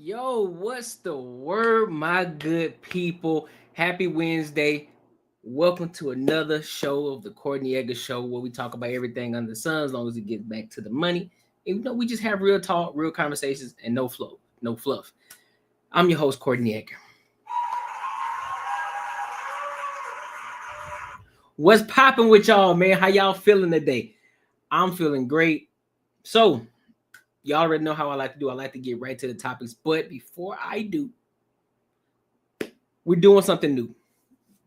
Yo, what's the word, my good people? Happy Wednesday. Welcome to another show of the Courtnee Edgar Show where we talk about everything under the sun as long as it gets back to the money. And we just have real talk, real conversations, and no flow, no fluff. I'm your host, Courtnee Edgar. What's popping with y'all, man? How y'all feeling today? I'm feeling great. So, y'all already know how I like to do. I like to get right to the topics. But before I do, we're doing something new,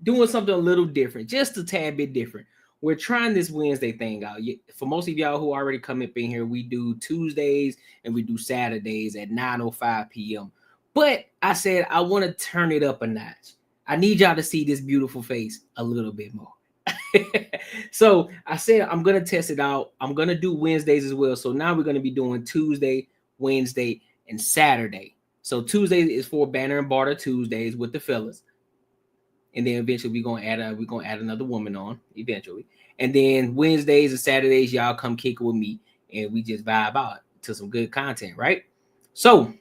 doing something a little different, just a tad bit different. We're trying this Wednesday thing out. For most of y'all who already come up in here, we do Tuesdays and we do Saturdays at 9:05 p.m. But I said I want to turn it up a notch. I need y'all to see this beautiful face a little bit more. So I said I'm gonna test it out. I'm gonna do Wednesdays as well. So now we're gonna be doing Tuesday, Wednesday, and Saturday. So Tuesday is for Banner and Barter Tuesdays with the fellas, and then eventually we're gonna add another woman on eventually. And then Wednesdays and Saturdays, y'all come kick it with me, and we just vibe out to some good content, right? So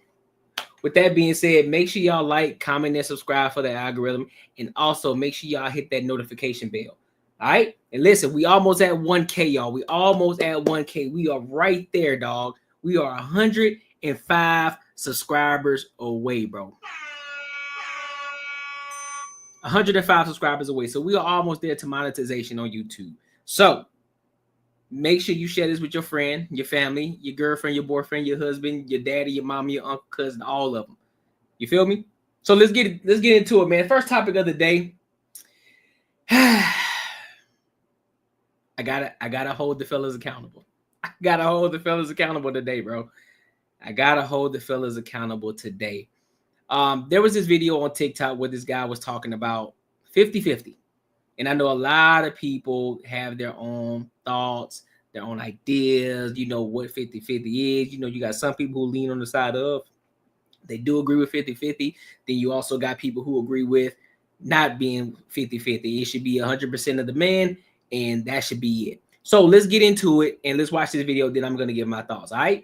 with that being said, make sure y'all like, comment, and subscribe for the algorithm, and also make sure y'all hit that notification bell. All right. And listen, we almost at 1K, y'all. We almost at 1K. We are right there, dog. We are 105 subscribers away, bro. 105 subscribers away. So we are almost there to monetization on YouTube. So make sure you share this with your friend, your family, your girlfriend, your boyfriend, your husband, your daddy, your mama, your uncle, cousin, all of them. You feel me? So let's get into it, man. First topic of the day. I gotta hold the fellas accountable. I gotta hold the fellas accountable today, bro. I gotta hold the fellas accountable today. There was this video on TikTok where this guy was talking about 50-50. And I know a lot of people have their own thoughts, their own ideas, what 50-50 is. You got some people who lean on the side of, they do agree with 50-50. Then you also got people who agree with not being 50-50. It should be 100% of the man, and that should be it. So let's get into it, and let's watch this video. Then I'm going to give my thoughts, all right?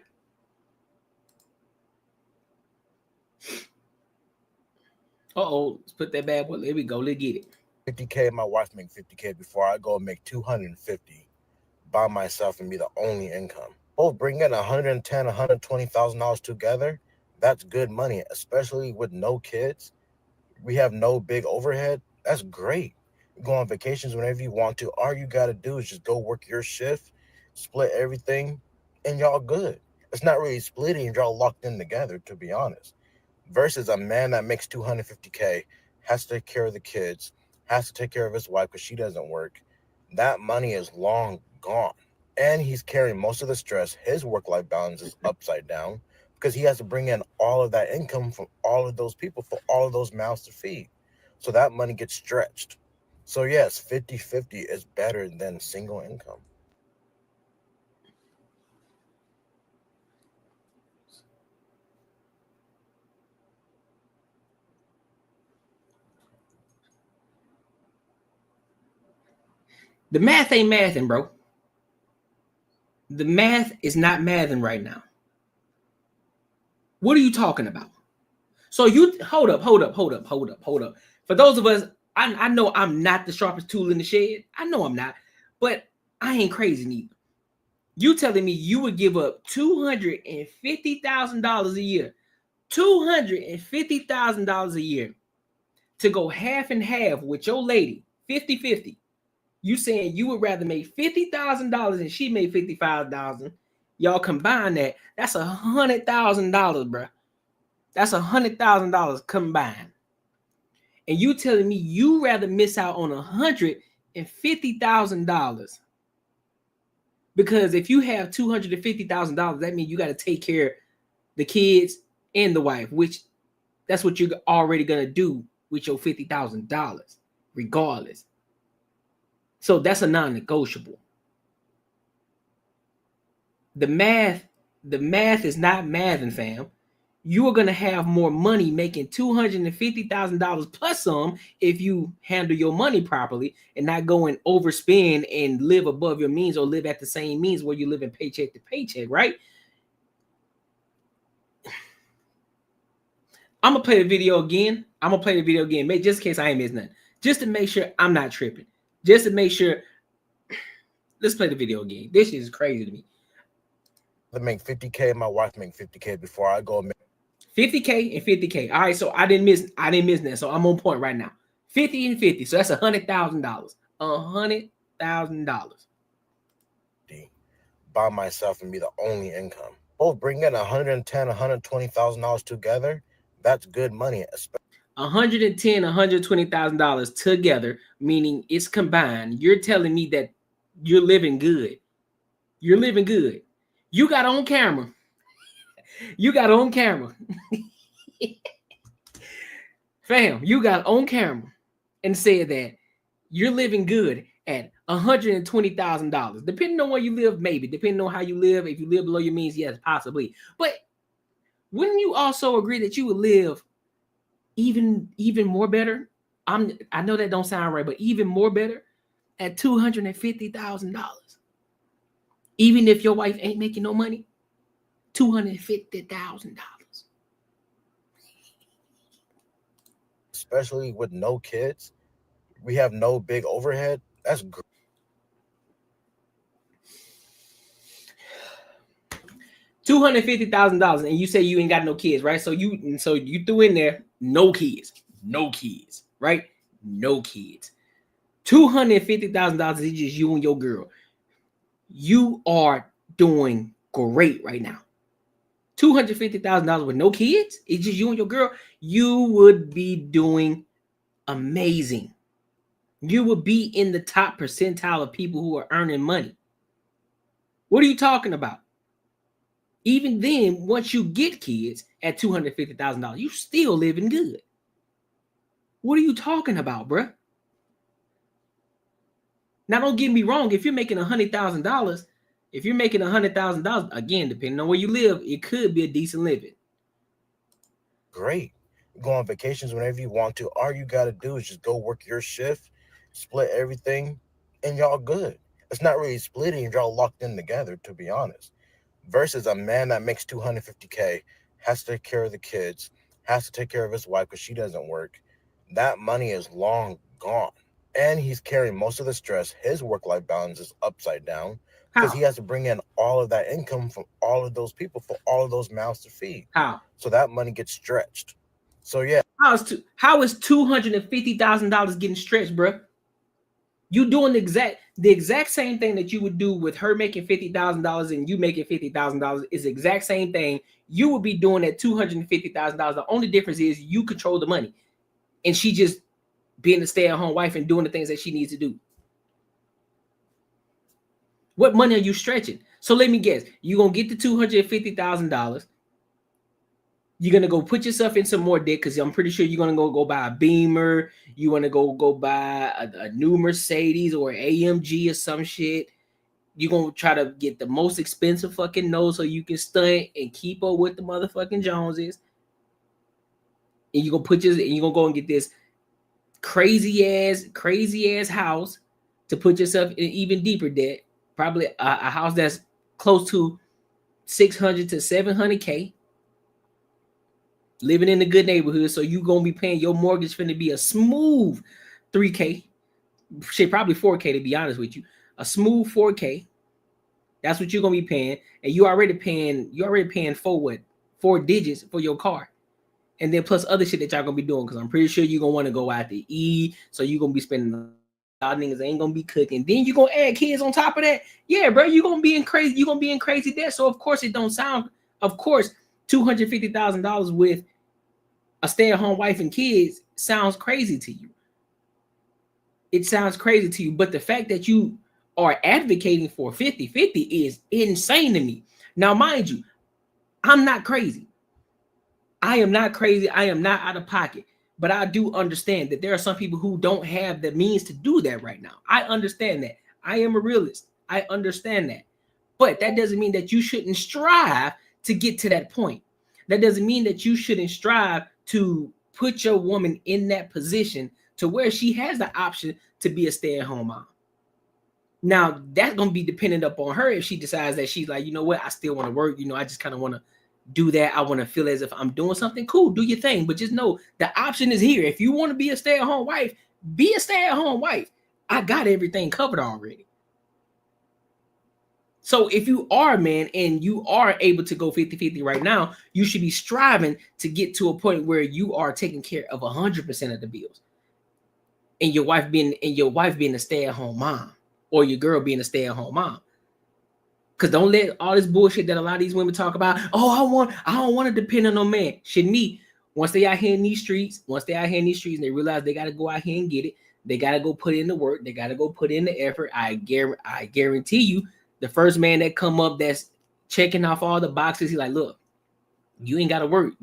Let's put that bad boy. There we go. Let's get it. 50K, my wife make 50K before I go and make 250 by myself and be the only income. Both bring in $110,000, $120,000 together. That's good money, especially with no kids. We have no big overhead. That's great. You go on vacations whenever you want to. All you got to do is just go work your shift, split everything, and y'all good. It's not really splitting. Y'all locked in together, to be honest. Versus a man that makes 250K, has to take care of the kids, has to take care of his wife because she doesn't work. That money is long gone. And he's carrying most of the stress. His work-life balance is upside down because he has to bring in all of that income from all of those people for all of those mouths to feed. So that money gets stretched. So yes, 50-50 is better than single income. The math ain't mathing, bro. The math is not mathing right now. What are you talking about? So you hold up. For those of us, I know I'm not the sharpest tool in the shed. I know I'm not, but I ain't crazy neither. You telling me you would give up $250,000 a year, $250,000 a year to go half and half with your lady, 50-50. You saying you would rather make $50,000 and she made $55,000. Y'all combine that. That's $100,000, bro. That's $100,000 combined. And you telling me you rather miss out on $150,000 because if you have $250,000, that means you got to take care of the kids and the wife, which that's what you're already gonna do with your $50,000, regardless. So that's a non-negotiable. The math is not mathing, fam. You are going to have more money making $250,000 plus some if you handle your money properly and not go and overspend and live above your means or live at the same means where you live in paycheck to paycheck, right? I'm gonna play the video again. Just in case I ain't missed nothing. Just to make sure I'm not tripping. Just to make sure. Let's play the video again. This is crazy to me. I make 50K, my wife make 50K before I go make 50K and 50K. All right, so I didn't miss that. So I'm on point right now. 50 and 50. So that's $100,000. $100,000. by myself and be the only income. Both bring in $110,000, $120,000 together. That's good money. $110,000, $120,000 together, meaning it's combined. You're telling me that you're living good. You're living good. You got on camera. You got on camera. Fam, you got on camera and said that you're living good at $120,000. Depending on where you live, maybe. Depending on how you live. If you live below your means, yes, possibly. But wouldn't you also agree that you would live even more better? I know that don't sound right, but even more better at $250,000. Even if your wife ain't making no money, $250,000. Especially with no kids, we have no big overhead. That's great. $250,000, and you say you ain't got no kids, right? So you threw in there no kids, right? No kids. $250,000 is just you and your girl. You are doing great right now. $250,000 with no kids, it's just you and your girl. You would be doing amazing. You would be in the top percentile of people who are earning money. What are you talking about? Even then, once you get kids at $250,000, you still living good. What are you talking about, bruh? Now, don't get me wrong. If you're making $100,000, again, depending on where you live, it could be a decent living. Great. Go on vacations whenever you want to. All you got to do is just go work your shift, split everything, and y'all good. It's not really splitting. Y'all locked in together, to be honest. Versus a man that makes $250K, has to take care of the kids, has to take care of his wife because she doesn't work. That money is long gone. And he's carrying most of the stress. His work-life balance is upside down because he has to bring in all of that income from all of those people for all of those mouths to feed. How? So that money gets stretched. So yeah. How is $250,000 getting stretched, bro? You doing the exact same thing that you would do with her making $50,000 and you making $50,000 is the exact same thing you would be doing at $250,000. The only difference is you control the money, and she just being a stay-at-home wife and doing the things that she needs to do. What money are you stretching? So let me guess. You're going to get the $250,000. You're going to go put yourself in some more debt because I'm pretty sure you're going to go buy a Beamer. You want to go buy a new Mercedes or an AMG or some shit. You're going to try to get the most expensive fucking nose so you can stunt and keep up with the motherfucking Joneses. And you're going to go and get this crazy ass house to put yourself in even deeper debt. Probably a house that's close to 600 to 700K. Living in a good neighborhood, so you're gonna be paying your mortgage finna be a smooth 3K. Shit, probably 4K to be honest with you. A smooth 4K. That's what you're gonna be paying, and you already paying for 4 digits for your car. And then plus other shit that y'all gonna be doing, because I'm pretty sure you're gonna want to go out to eat. So you're gonna be spending. Y'all niggas ain't gonna be cooking. Then you're gonna add kids on top of that. Yeah, bro, you're gonna be in crazy debt. So of course it don't sound. Of course, $250,000 with a stay-at-home wife and kids sounds crazy to you. It sounds crazy to you, but the fact that you are advocating for 50-50 is insane to me. Now, mind you, I'm not crazy. I am not crazy. I am not out of pocket. But I do understand that there are some people who don't have the means to do that right now. I understand that. I am a realist. I understand that. But that doesn't mean that you shouldn't strive to get to that point. That doesn't mean that you shouldn't strive to put your woman in that position to where she has the option to be a stay-at-home mom. Now, that's going to be dependent upon her if she decides that she's like, you know what, I still want to work. You know, I just kind of want to do that. I want to feel as if I'm doing something cool. Do your thing, but just know the option is here. If you want to be a stay-at-home wife, be a stay-at-home wife. I got everything covered already. So if you are a man and you are able to go 50-50 right now, you should be striving to get to a point where you are taking care of 100% of the bills. And your wife being a stay-at-home mom, or your girl being a stay-at-home mom. Because don't let all this bullshit that a lot of these women talk about, oh, I don't want to depend on no man. Shit, me. Once they out here in these streets, and they realize they got to go out here and get it, they got to go put in the work, they got to go put in the effort. I guarantee you, the first man that come up that's checking off all the boxes, he's like, look, you ain't got to work.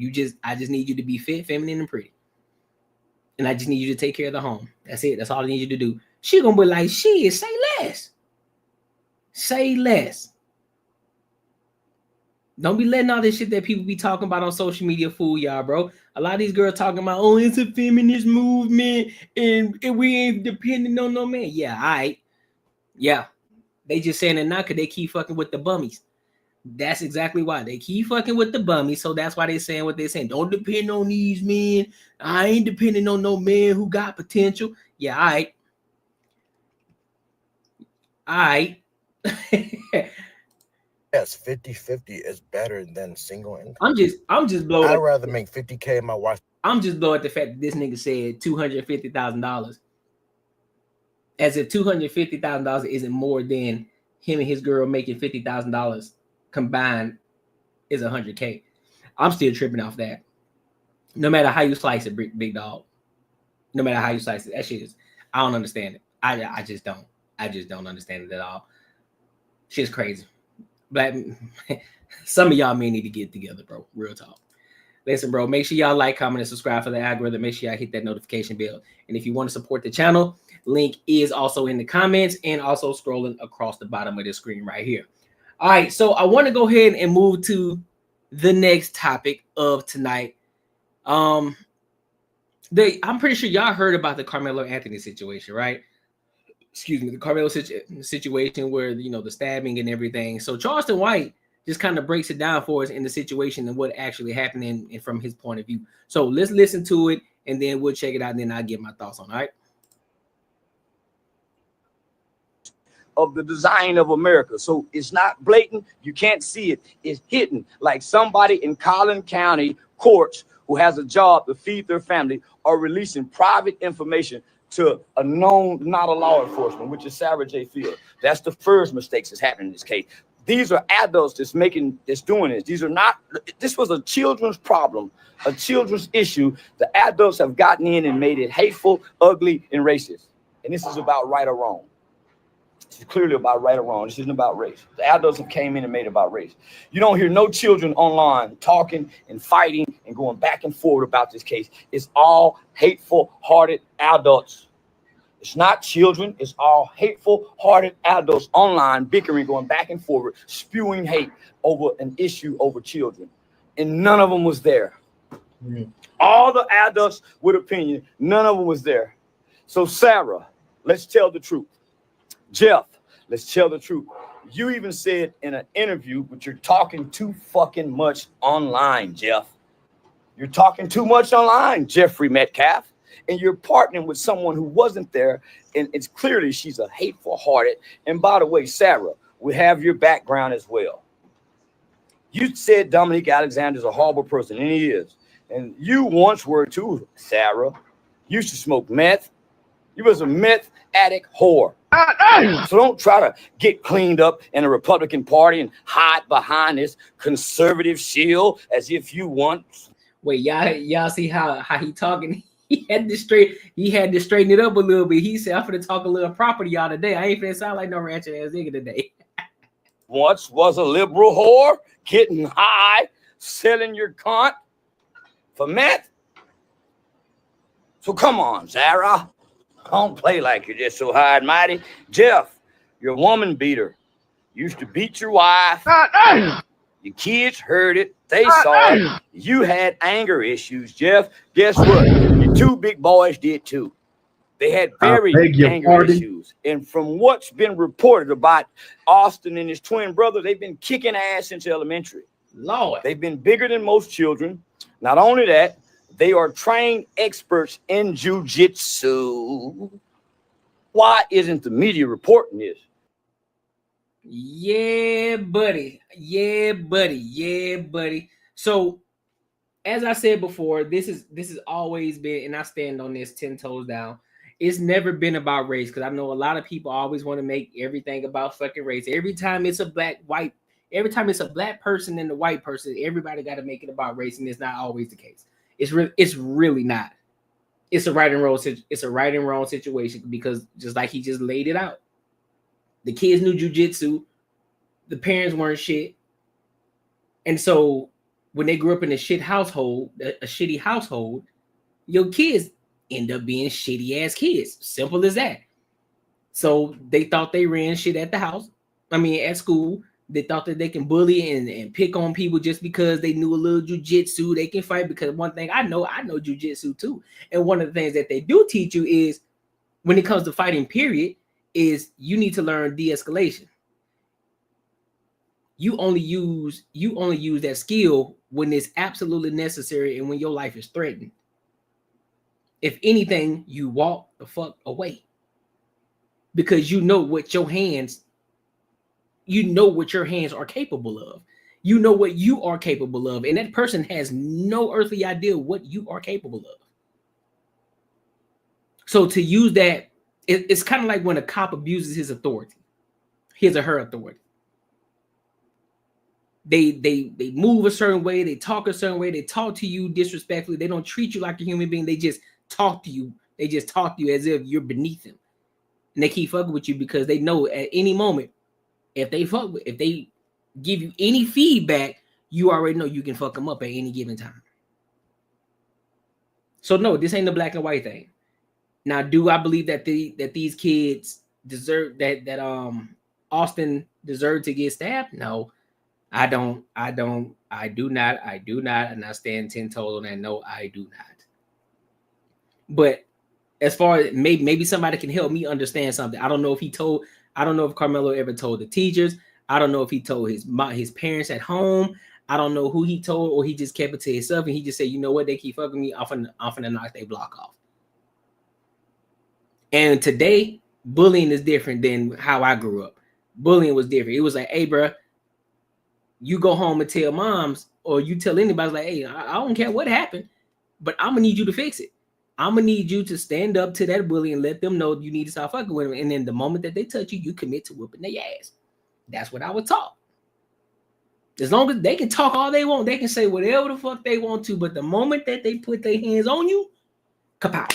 I just need you to be fit, feminine, and pretty. And I just need you to take care of the home. That's it. That's all I need you to do. She gonna be like, shit, say less. Say less. Don't be letting all this shit that people be talking about on social media fool y'all, bro. A lot of these girls talking about, oh, it's a feminist movement and we ain't depending on no man. Yeah, all right. Yeah. They just saying it now because they keep fucking with the bummies. That's exactly why. They keep fucking with the bummies, so that's why they're saying what they're saying. Don't depend on these men. I ain't depending on no man who got potential. Yeah, all right. All right. Yes, 50-50 is better than single income. I'm just blowing. I'd rather make 50K and my wife. I'm just blowing at the fact that this nigga said $250,000. As if $250,000 isn't more than him and his girl making $50,000 combined is $100K. I'm still tripping off that. No matter how you slice it, big dog. No matter how you slice it, that shit is. I don't understand it. I just don't. I just don't understand it at all. Shit's crazy. Black, some of y'all may need to get together, bro. Real talk. Listen, bro, make sure y'all like, comment, and subscribe for the algorithm. Make sure y'all hit that notification bell. And if you want to support the channel, link is also in the comments and also scrolling across the bottom of the screen right here. All right, so I want to go ahead and move to the next topic of tonight. I'm pretty sure y'all heard about the Carmelo Anthony situation, right? Excuse me, the Carmelo situation where, you know, the stabbing and everything. So Charleston White just kind of breaks it down for us in the situation and what actually happened and from his point of view. So let's listen to it and then we'll check it out and then I'll get my thoughts on it. All right. Of the design of America. So it's not blatant. You can't see it. It's hidden. Like somebody in Collin County courts who has a job to feed their family are releasing private information to a known, not a law enforcement, which is Sarah J. Field. That's the first mistakes that's happening in this case. These are adults that's doing this. This was a children's problem, a children's issue. The adults have gotten in and made it hateful, ugly, and racist. And this is about right or wrong. It's clearly about right or wrong. This isn't about race. The adults have came in and made it about race. You don't hear no children online talking and fighting and going back and forth about this case. It's all hateful-hearted adults. It's not children. It's all hateful-hearted adults online bickering, going back and forth, spewing hate over an issue over children. And none of them was there. Mm-hmm. All the adults with opinion, none of them was there. So Sarah, let's tell the truth. Jeff, let's tell the truth. You even said in an interview, but you're talking too fucking much online, Jeff. You're talking too much online, Jeffrey Metcalf. And you're partnering with someone who wasn't there. And it's clearly she's a hateful hearted. And by the way, Sarah, we have your background as well. You said Dominique Alexander's a horrible person, and he is. And you once were too, Sarah. You used to smoke meth. You was a meth addict whore. So don't try to get cleaned up in the Republican Party and hide behind this conservative shield as if you want. Wait, y'all see how he talking? He had to straighten it up a little bit. He said, I'm finna talk a little proper to y'all today. I ain't finna sound like no ratchet ass nigga today. Once was a liberal whore, getting high, selling your cunt for meth. So come on, Sarah. Don't play like you're just so high and mighty. Jeff, you're a woman beater. You used to beat your wife. Your kids heard it. They saw it. You had anger issues, Jeff. Guess what? Your two big boys did too. They had very anger issues. And from what's been reported about Austin and his twin brother, they've been kicking ass since elementary. Lord. They've been bigger than most children. Not only that, they are trained experts in jiu-jitsu. Why isn't the media reporting this? Yeah, buddy. Yeah, buddy. Yeah, buddy. So, as I said before, this is always been, and I stand on this 10 toes down. It's never been about race, because I know a lot of people always want to make everything about fucking race. Every time it's a black person and a white person, everybody got to make it about race, and it's not always the case. It's really not. It's a right and wrong situation, because just like he just laid it out, the kids knew jujitsu, the parents weren't shit, and so when they grew up in a shitty household, your kids end up being shitty ass kids. Simple as that. So they thought they ran shit at the house. I mean, at school, they thought that they can bully and pick on people just because they knew a little jujitsu. They can fight, because one thing I know jujitsu too. And one of the things that they do teach you is, when it comes to fighting, period, is you need to learn de-escalation. You only use that skill when it's absolutely necessary and when your life is threatened. If anything, you walk the fuck away, because you know what your hands are capable of. You know what you are capable of, and that person has no earthly idea what you are capable of. So to use that, it's kind of like when a cop abuses his authority, his or her authority. They move a certain way, they talk a certain way, they talk to you disrespectfully, they don't treat you like a human being, they just talk to you as if you're beneath them. And they keep fucking with you because they know at any moment, if they give you any feedback, you already know you can fuck them up at any given time. So no, this ain't a black and white thing. Now, do I believe that these kids deserve that Austin deserved to get stabbed? No, I don't. I do not, and I stand 10 toes on that. No, I do not. But as far as maybe somebody can help me understand something. I don't know if Carmelo ever told the teachers. I don't know if he told his parents at home. I don't know who he told, or he just kept it to himself and he just said, you know what, they keep fucking me, I'm finna knock their block off. And today, bullying is different than how I grew up. Bullying was different. It was like, hey, bro, you go home and tell moms, or you tell anybody, like, hey, I don't care what happened, but I'm gonna need you to fix it. I'm gonna need you to stand up to that bully and let them know you need to stop fucking with them. And then the moment that they touch you, you commit to whooping their ass. That's what I was taught. As long as they can talk all they want, they can say whatever the fuck they want to, but the moment that they put their hands on you, kapow.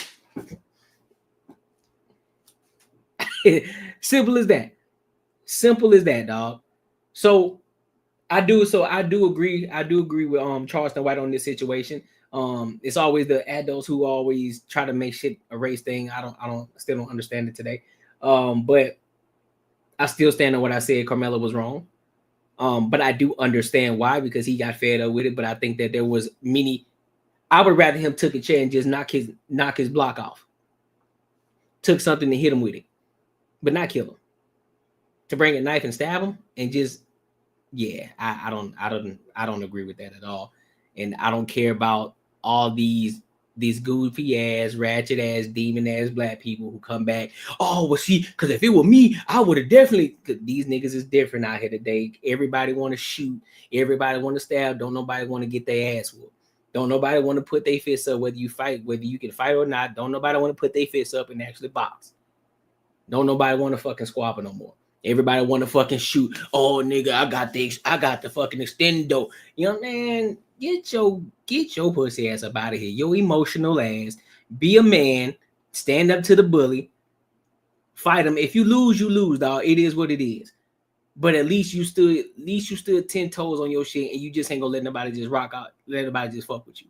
Simple as that. Simple as that, dog. So I do agree. I do agree with Charleston White on this situation. It's always the adults who always try to make shit a race thing. I still don't understand it today. But I still stand on what I said. Carmelo was wrong. But I do understand why, because he got fed up with it. But I think that there was I would rather him took a chair and just knock his block off. Took something to hit him with it, but not kill him. To bring a knife and stab him and just, yeah, I don't agree with that at all. And I don't care about all these goofy ass, ratchet ass, demon ass black people who come back. Oh, well, see, because if it were me, I would have definitely. These niggas is different out here today. Everybody want to shoot. Everybody want to stab. Don't nobody want to get their ass whooped. Don't nobody want to put their fists up, whether you can fight or not. Don't nobody want to put their fists up and actually box. Don't nobody want to fucking squabble no more. Everybody want to fucking shoot. Oh, nigga, I got the fucking extendo. You know, man, get your pussy ass up out of here. Your emotional ass. Be a man. Stand up to the bully. Fight him. If you lose, dog. It is what it is. But at least you stood 10 toes on your shit, and you just ain't gonna let nobody just rock out. Let nobody just fuck with you.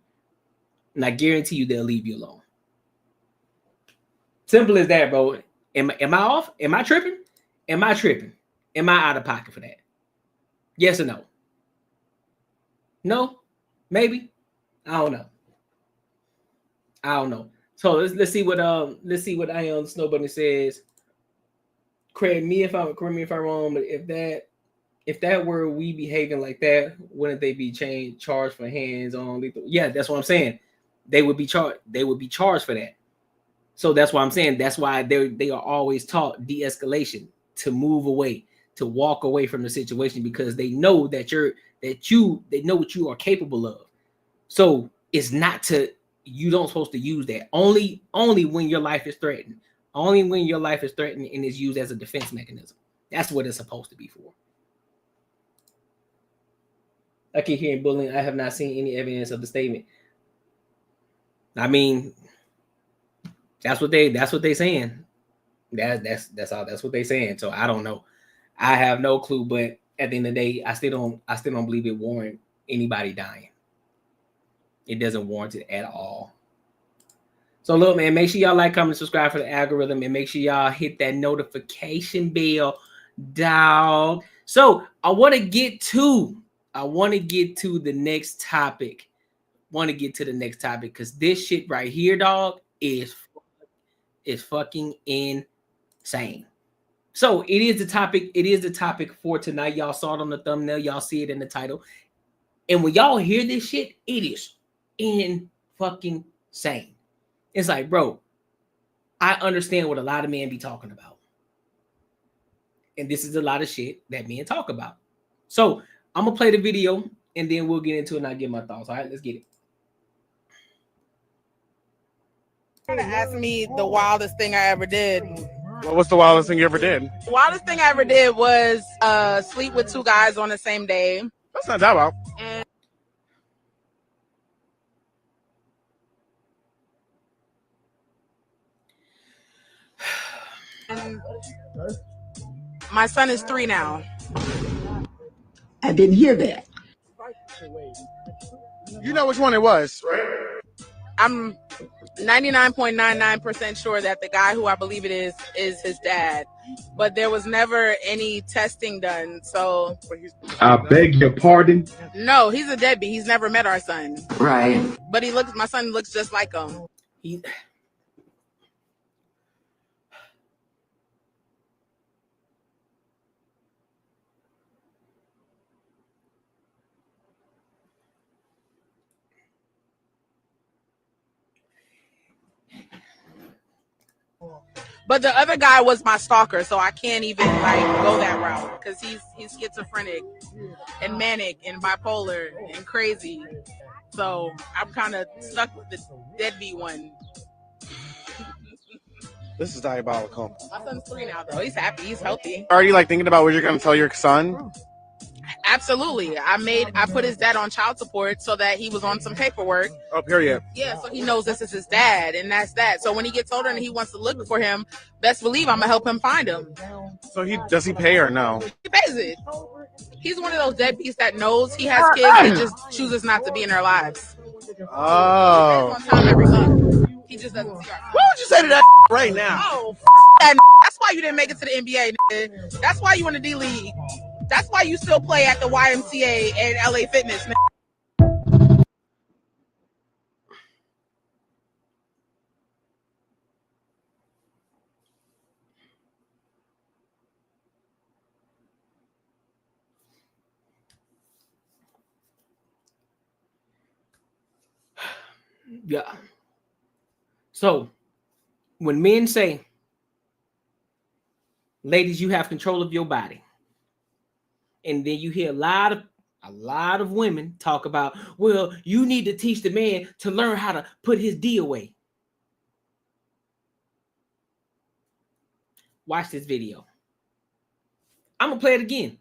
And I guarantee you they'll leave you alone. Simple as that, bro. Am I off? Am I tripping? Am I tripping? Am I out of pocket for that? Yes or no? No? Maybe? I don't know. So let's see what I Snow Bunny says. Correct me if I'm wrong, but if that if that were we behaving like that, wouldn't they be charged for hands-on lethal? Yeah, that's what I'm saying. They would be charged. They would be charged for that. So that's why I'm saying that's why they are always taught de-escalation, to move away, to walk away from the situation, because they know that they know what you are capable of. So it's not to, you don't supposed to use that only when your life is threatened. Only when your life is threatened and is used as a defense mechanism. That's what it's supposed to be for. I keep hearing bullying. I have not seen any evidence of the statement. I mean, that's what they saying. That's what they saying. So I don't know. I have no clue. But at the end of the day, I still don't believe it warrant anybody dying. It doesn't warrant it at all. So look, man, make sure y'all like, comment, subscribe for the algorithm, and make sure y'all hit that notification bell, dog. So I want to get to the next topic. Because this shit right here, dog, is fucking insane. So it is the topic. It is the topic for tonight. Y'all saw it on the thumbnail. Y'all see it in the title. And when y'all hear this shit, it is fucking insane. It's like, bro, I understand what a lot of men be talking about. And this is a lot of shit that men talk about. So I'm going to play the video and then we'll get into it and I'll give my thoughts. All right, let's get it. Trying to ask me the wildest thing I ever did. What was the wildest thing you ever did? The wildest thing I ever did was sleep with 2 guys on the same day. That's not that wild. And my son is 3 now. I didn't hear that. You know which one it was, right? I'm 99.99% sure that the guy who I believe it is his dad. But there was never any testing done. So I beg your pardon? No, he's a deadbeat. He's never met our son. Right. But my son looks just like him. But the other guy was my stalker, so I can't even go that route because he's schizophrenic and manic and bipolar and crazy. So I'm kind of stuck with the deadbeat one. This is diabolical. My son's 3 now, though. He's happy. He's healthy. Are you thinking about what you're going to tell your son? Absolutely. I put his dad on child support so that he was on some paperwork. Oh, period. Yeah, so he knows this is his dad, and that's that. So when he gets older and he wants to look for him, best believe I'm gonna help him find him. So does he pay or no? He pays it. He's one of those deadbeats that knows he has kids and just chooses not to be in their lives. Oh. He pays on time every month. He just doesn't see our. What would you say to that right now? Oh, that. That's why you didn't make it to the NBA. Nigga. That's why you in the D League. That's why you still play at the YMCA and LA Fitness. Yeah. So when men say, ladies, you have control of your body, and then you hear a lot of women talk about, well, you need to teach the man to learn how to put his D away. Watch this video. I'm gonna play it again.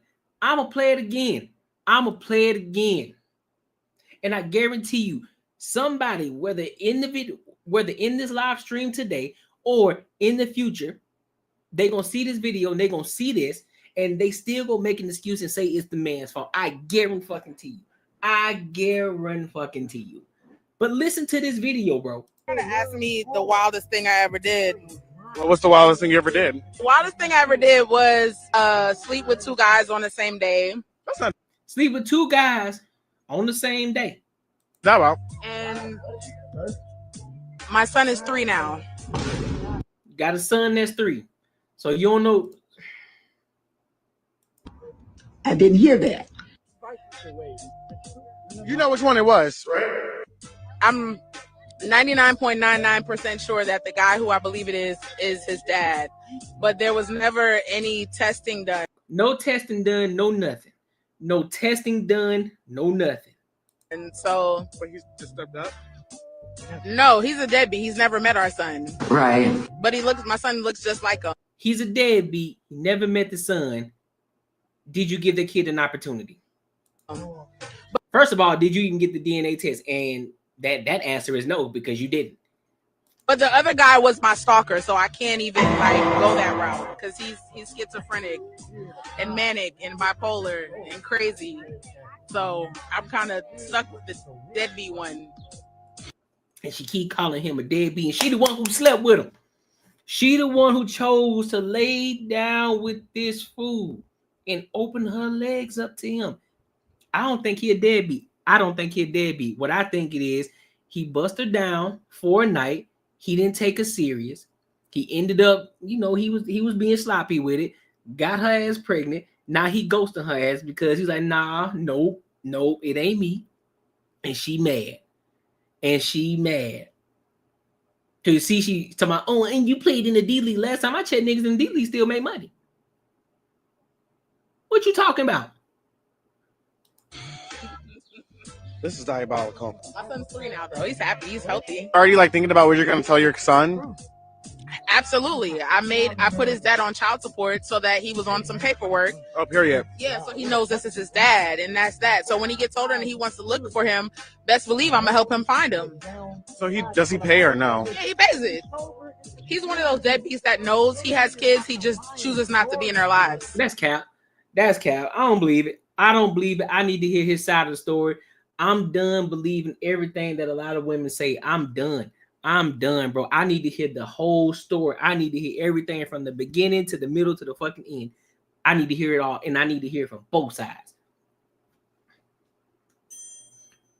And I guarantee you, somebody, whether in this live stream today or in the future, they're gonna see this video and they're gonna see this, and they still gonna make an excuse and say it's the man's fault. I guarantee you. But listen to this video, bro. Trying to ask me the wildest thing I ever did. What was the wildest thing you ever did? The wildest thing I ever did was sleep with 2 guys on the same day. That's not Sleep with 2 guys on the same day. that wild. And my son is 3 now. Got a son that's 3. So you don't know. I didn't hear that. You know which one it was, right? I'm 99.99% sure that the guy who I believe it is his dad, but there was never any testing done. No testing done, no nothing. No testing done, no nothing. And so, But he's just stepped up. no, he's a deadbeat. He's never met our son. Right. But my son looks just like him. He's a deadbeat. He never met the son. Did you give the kid an opportunity? First of all, did you even get the DNA test? And that answer is no, because you didn't. But the other guy was my stalker, so I can't even like go that route because he's schizophrenic and manic and bipolar and crazy. So I'm kind of stuck with the deadbeat one. And she keep calling him a deadbeat, and she the one who slept with him. She the one who chose to lay down with this fool and open her legs up to him. I don't think he a deadbeat. I don't think he a deadbeat. What I think it is, he bust her down for a night. He didn't take her serious. He ended up, he was being sloppy with it. Got her ass pregnant. Now he ghosting her ass because he's like, nah, nope, it ain't me. And she mad. So you see, she to my own, and you played in the D League last time. I checked, niggas in the D League still make money. What you talking about? This is diabolical. My son's 3 now, though. He's happy. He's healthy. Are you like thinking about what you're gonna tell your son? Absolutely. I put his dad on child support so that he was on some paperwork. Oh, period. Yeah, so he knows this is his dad, and that's that. So when he gets older and he wants to look for him, best believe I'm gonna help him find him. So does he pay or no? Yeah, he pays it. He's one of those deadbeats that knows he has kids. He just chooses not to be in their lives. That's cap. I don't believe it. I need to hear his side of the story. I'm done believing everything that a lot of women say. I'm done, bro. I need to hear the whole story. I need to hear everything from the beginning to the middle to the fucking end. I need to hear it all, and I need to hear it from both sides.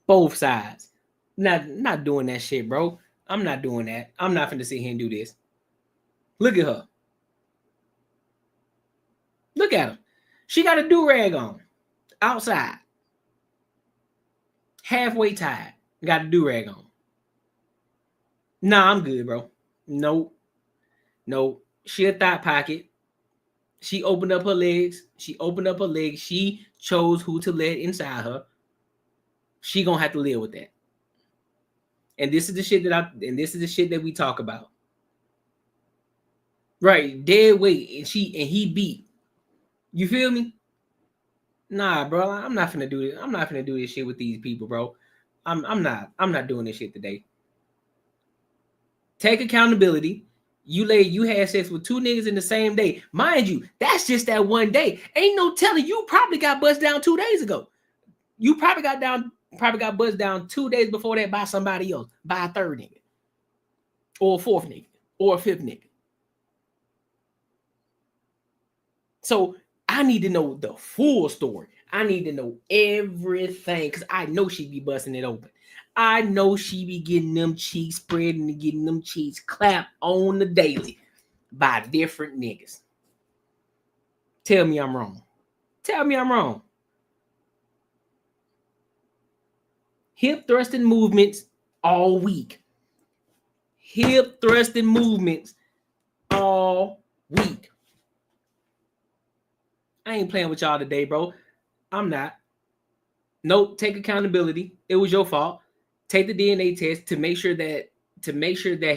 Both sides. Not doing that shit, bro. I'm not doing that. I'm not finna sit here and do this. Look at her. Look at her. She got a do-rag on outside. Halfway tied. Got a do-rag on. Nah, I'm good, bro. Nope. She a thigh pocket. She opened up her legs. She chose who to let inside her. She gonna have to live with that. And this is the shit that we talk about. Right, dead weight, and he beat. You feel me? Nah, bro. I'm not finna do this. I'm not finna do this shit with these people, bro. I'm not doing this shit today. Take accountability. You had sex with 2 niggas in the same day. Mind you, that's just that one day. Ain't no telling, you probably got buzzed down 2 days ago. You probably got buzzed down 2 days before that by somebody else, by a 3rd nigga, or a 4th nigga, or a 5th nigga. So I need to know the full story. I need to know everything because I know she be busting it open. I know she be getting them cheeks spread and getting them cheeks clapped on the daily by different niggas. Tell me I'm wrong. Hip thrusting movements all week. I ain't playing with y'all today, bro. I'm not. Nope, take accountability. It was your fault. Take the DNA test to make sure that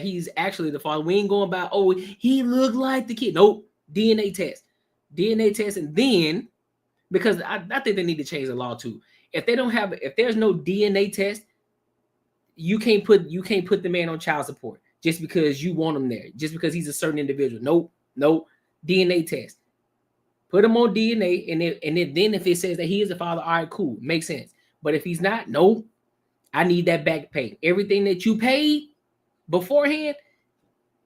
he's actually the father. We ain't going by, oh, he looked like the kid. Nope. DNA test, and then because I think they need to change the law too. If there's no DNA test, you can't put the man on child support just because you want him there, just because he's a certain individual. Nope. DNA test. Put him on DNA, and then if it says that he is the father, all right, cool, makes sense. But if he's not, no, I need that back pay. Everything that you paid beforehand,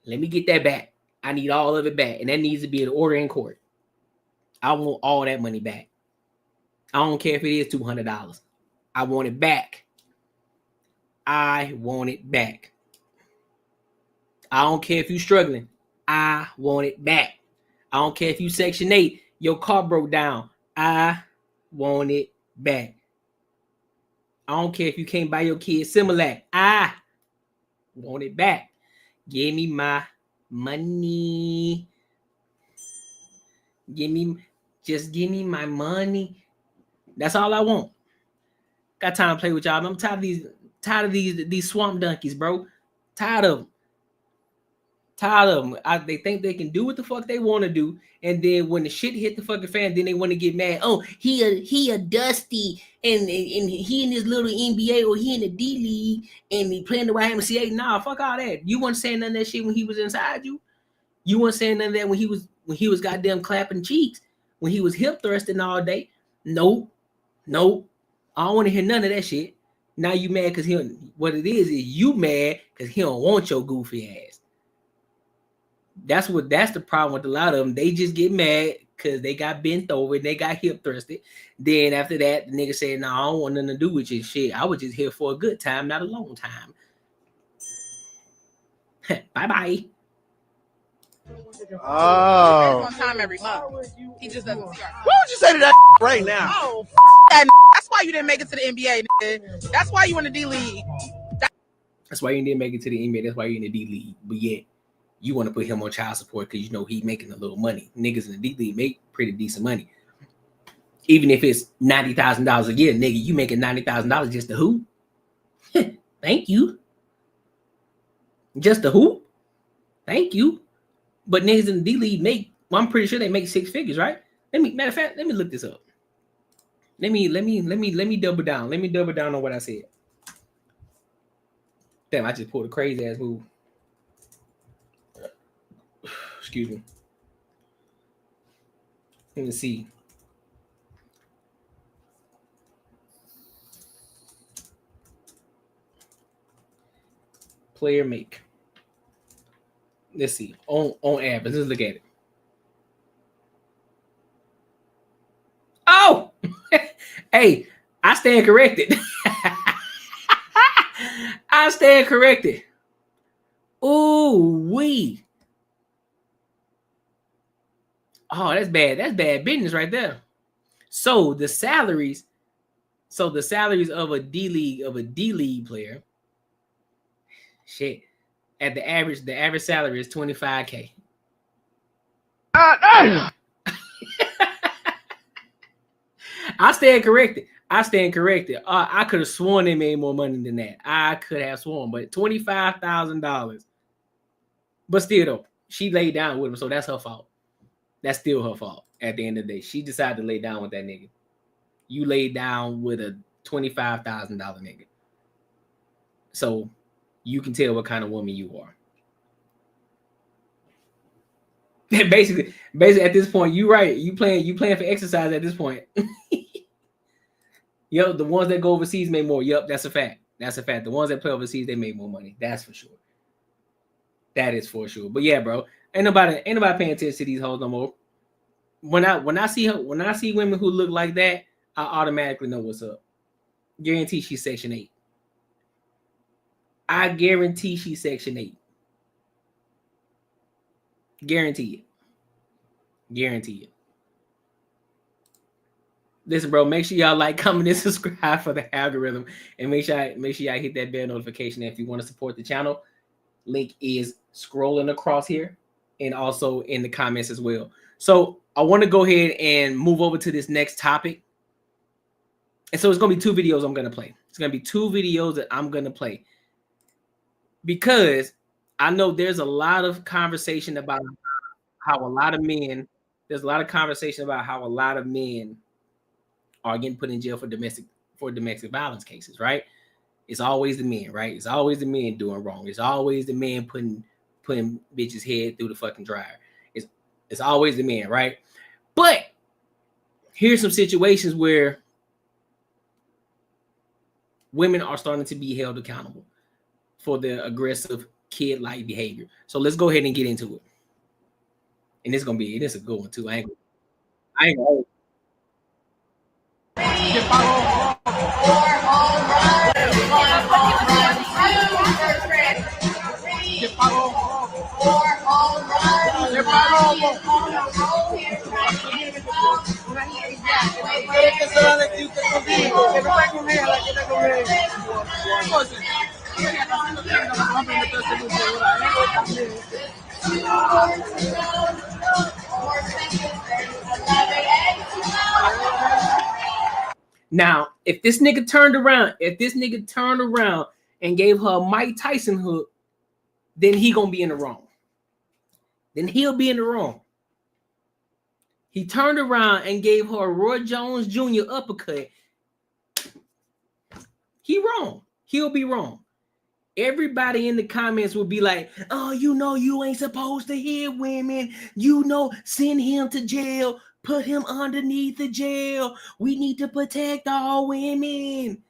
let me get that back. I need all of it back, and that needs to be an order in court. I want all that money back. I don't care if it is $200. I want it back. I don't care if you're struggling. I want it back. I don't care if you Section 8. Your car broke down. I want it back. I don't care if you can't buy your kids Similac. I want it back. Give me my money. Give me my money. That's all I want. Got time to play with y'all. I'm tired of these swamp donkeys, bro. Tired of them. They think they can do what the fuck they want to do, and then when the shit hit the fucking fan, then they want to get mad. Oh, he a Dusty, and he in his little NBA or he in the D League, and he playing the YMCA. Nah, fuck all that. You wasn't saying none of that shit when he was inside you. You weren't saying none of that when he was goddamn clapping cheeks, when he was hip thrusting all day. Nope. I don't want to hear none of that shit. Now you mad because what it is you mad because he don't want your goofy ass. That's the problem with a lot of them. They just get mad because they got bent over and they got hip thrusted. Then after that, the nigga said, "No, I don't want nothing to do with your shit. I was just here for a good time, not a long time." Bye. Oh. One time every month. He just doesn't see our. Why would you say to that right now? Oh, that. That's why you didn't make it to the NBA, nigga. That's why you in the D League. That's why you didn't make it to the NBA. That's why you're in the D League. But yet, you want to put him on child support because you know he's making a little money. Niggas in the D League make pretty decent money. Even if it's $90,000 a year, nigga, you making $90,000 just to who? Thank you. Just to who? Thank you. But niggas in the D League I'm pretty sure they make 6 figures, right? Matter of fact, let me look this up. Let me double down. Let me double down on what I said. Damn, I just pulled a crazy ass move. Excuse me. Let me see. Player make. Let's see. On average, let's look at it. Oh, hey, I stand corrected. I stand corrected. Ooh, wee. Oh, that's bad. That's bad business right there. So the salaries of a D League player, shit, at the average salary is $25K. I stand corrected. I could have sworn they made more money than that. I could have sworn, but $25,000. But still, though, she laid down with him, so that's her fault. That's still her fault. At the end of the day, she decided to lay down with that nigga. You laid down with a $25,000 nigga, so you can tell what kind of woman you are. basically, at this point, you right. You playing for exercise at this point. Yep, the ones that go overseas make more. Yep, that's a fact. The ones that play overseas, they make more money. That's for sure. That is for sure. But yeah, bro, ain't nobody paying attention to these hoes no more. When I see women who look like that, I automatically know what's up. Guarantee she's Section 8. I guarantee she's Section 8. Guarantee it. Listen, bro, make sure y'all like, comment, and subscribe for the algorithm. And make sure y'all hit that bell notification if you want to support the channel. Link is scrolling across here and also in the comments as well. So I want to go ahead and move over to this next topic. And so it's going to be 2 videos I'm going to play. It's going to be 2 videos that I'm going to play. Because I know there's a lot of conversation about how a lot of men are getting put in jail for domestic violence cases, right? It's always the men, right? It's always the men doing wrong. It's always the men putting bitches' head through the fucking dryer. It's always the men, right? But here's some situations where women are starting to be held accountable for their aggressive kid-like behavior. So let's go ahead and get into it. And this is a good one too. I ain't gonna. Now, if this nigga turned around and gave her a Mike Tyson hook, then he gonna be in the wrong. Then he'll be in the wrong. He turned around and gave her a Roy Jones Jr. uppercut. He wrong. He'll be wrong. Everybody in the comments will be like, oh, you know, you ain't supposed to hit women. You know, send him to jail. Put him underneath the jail. We need to protect all women.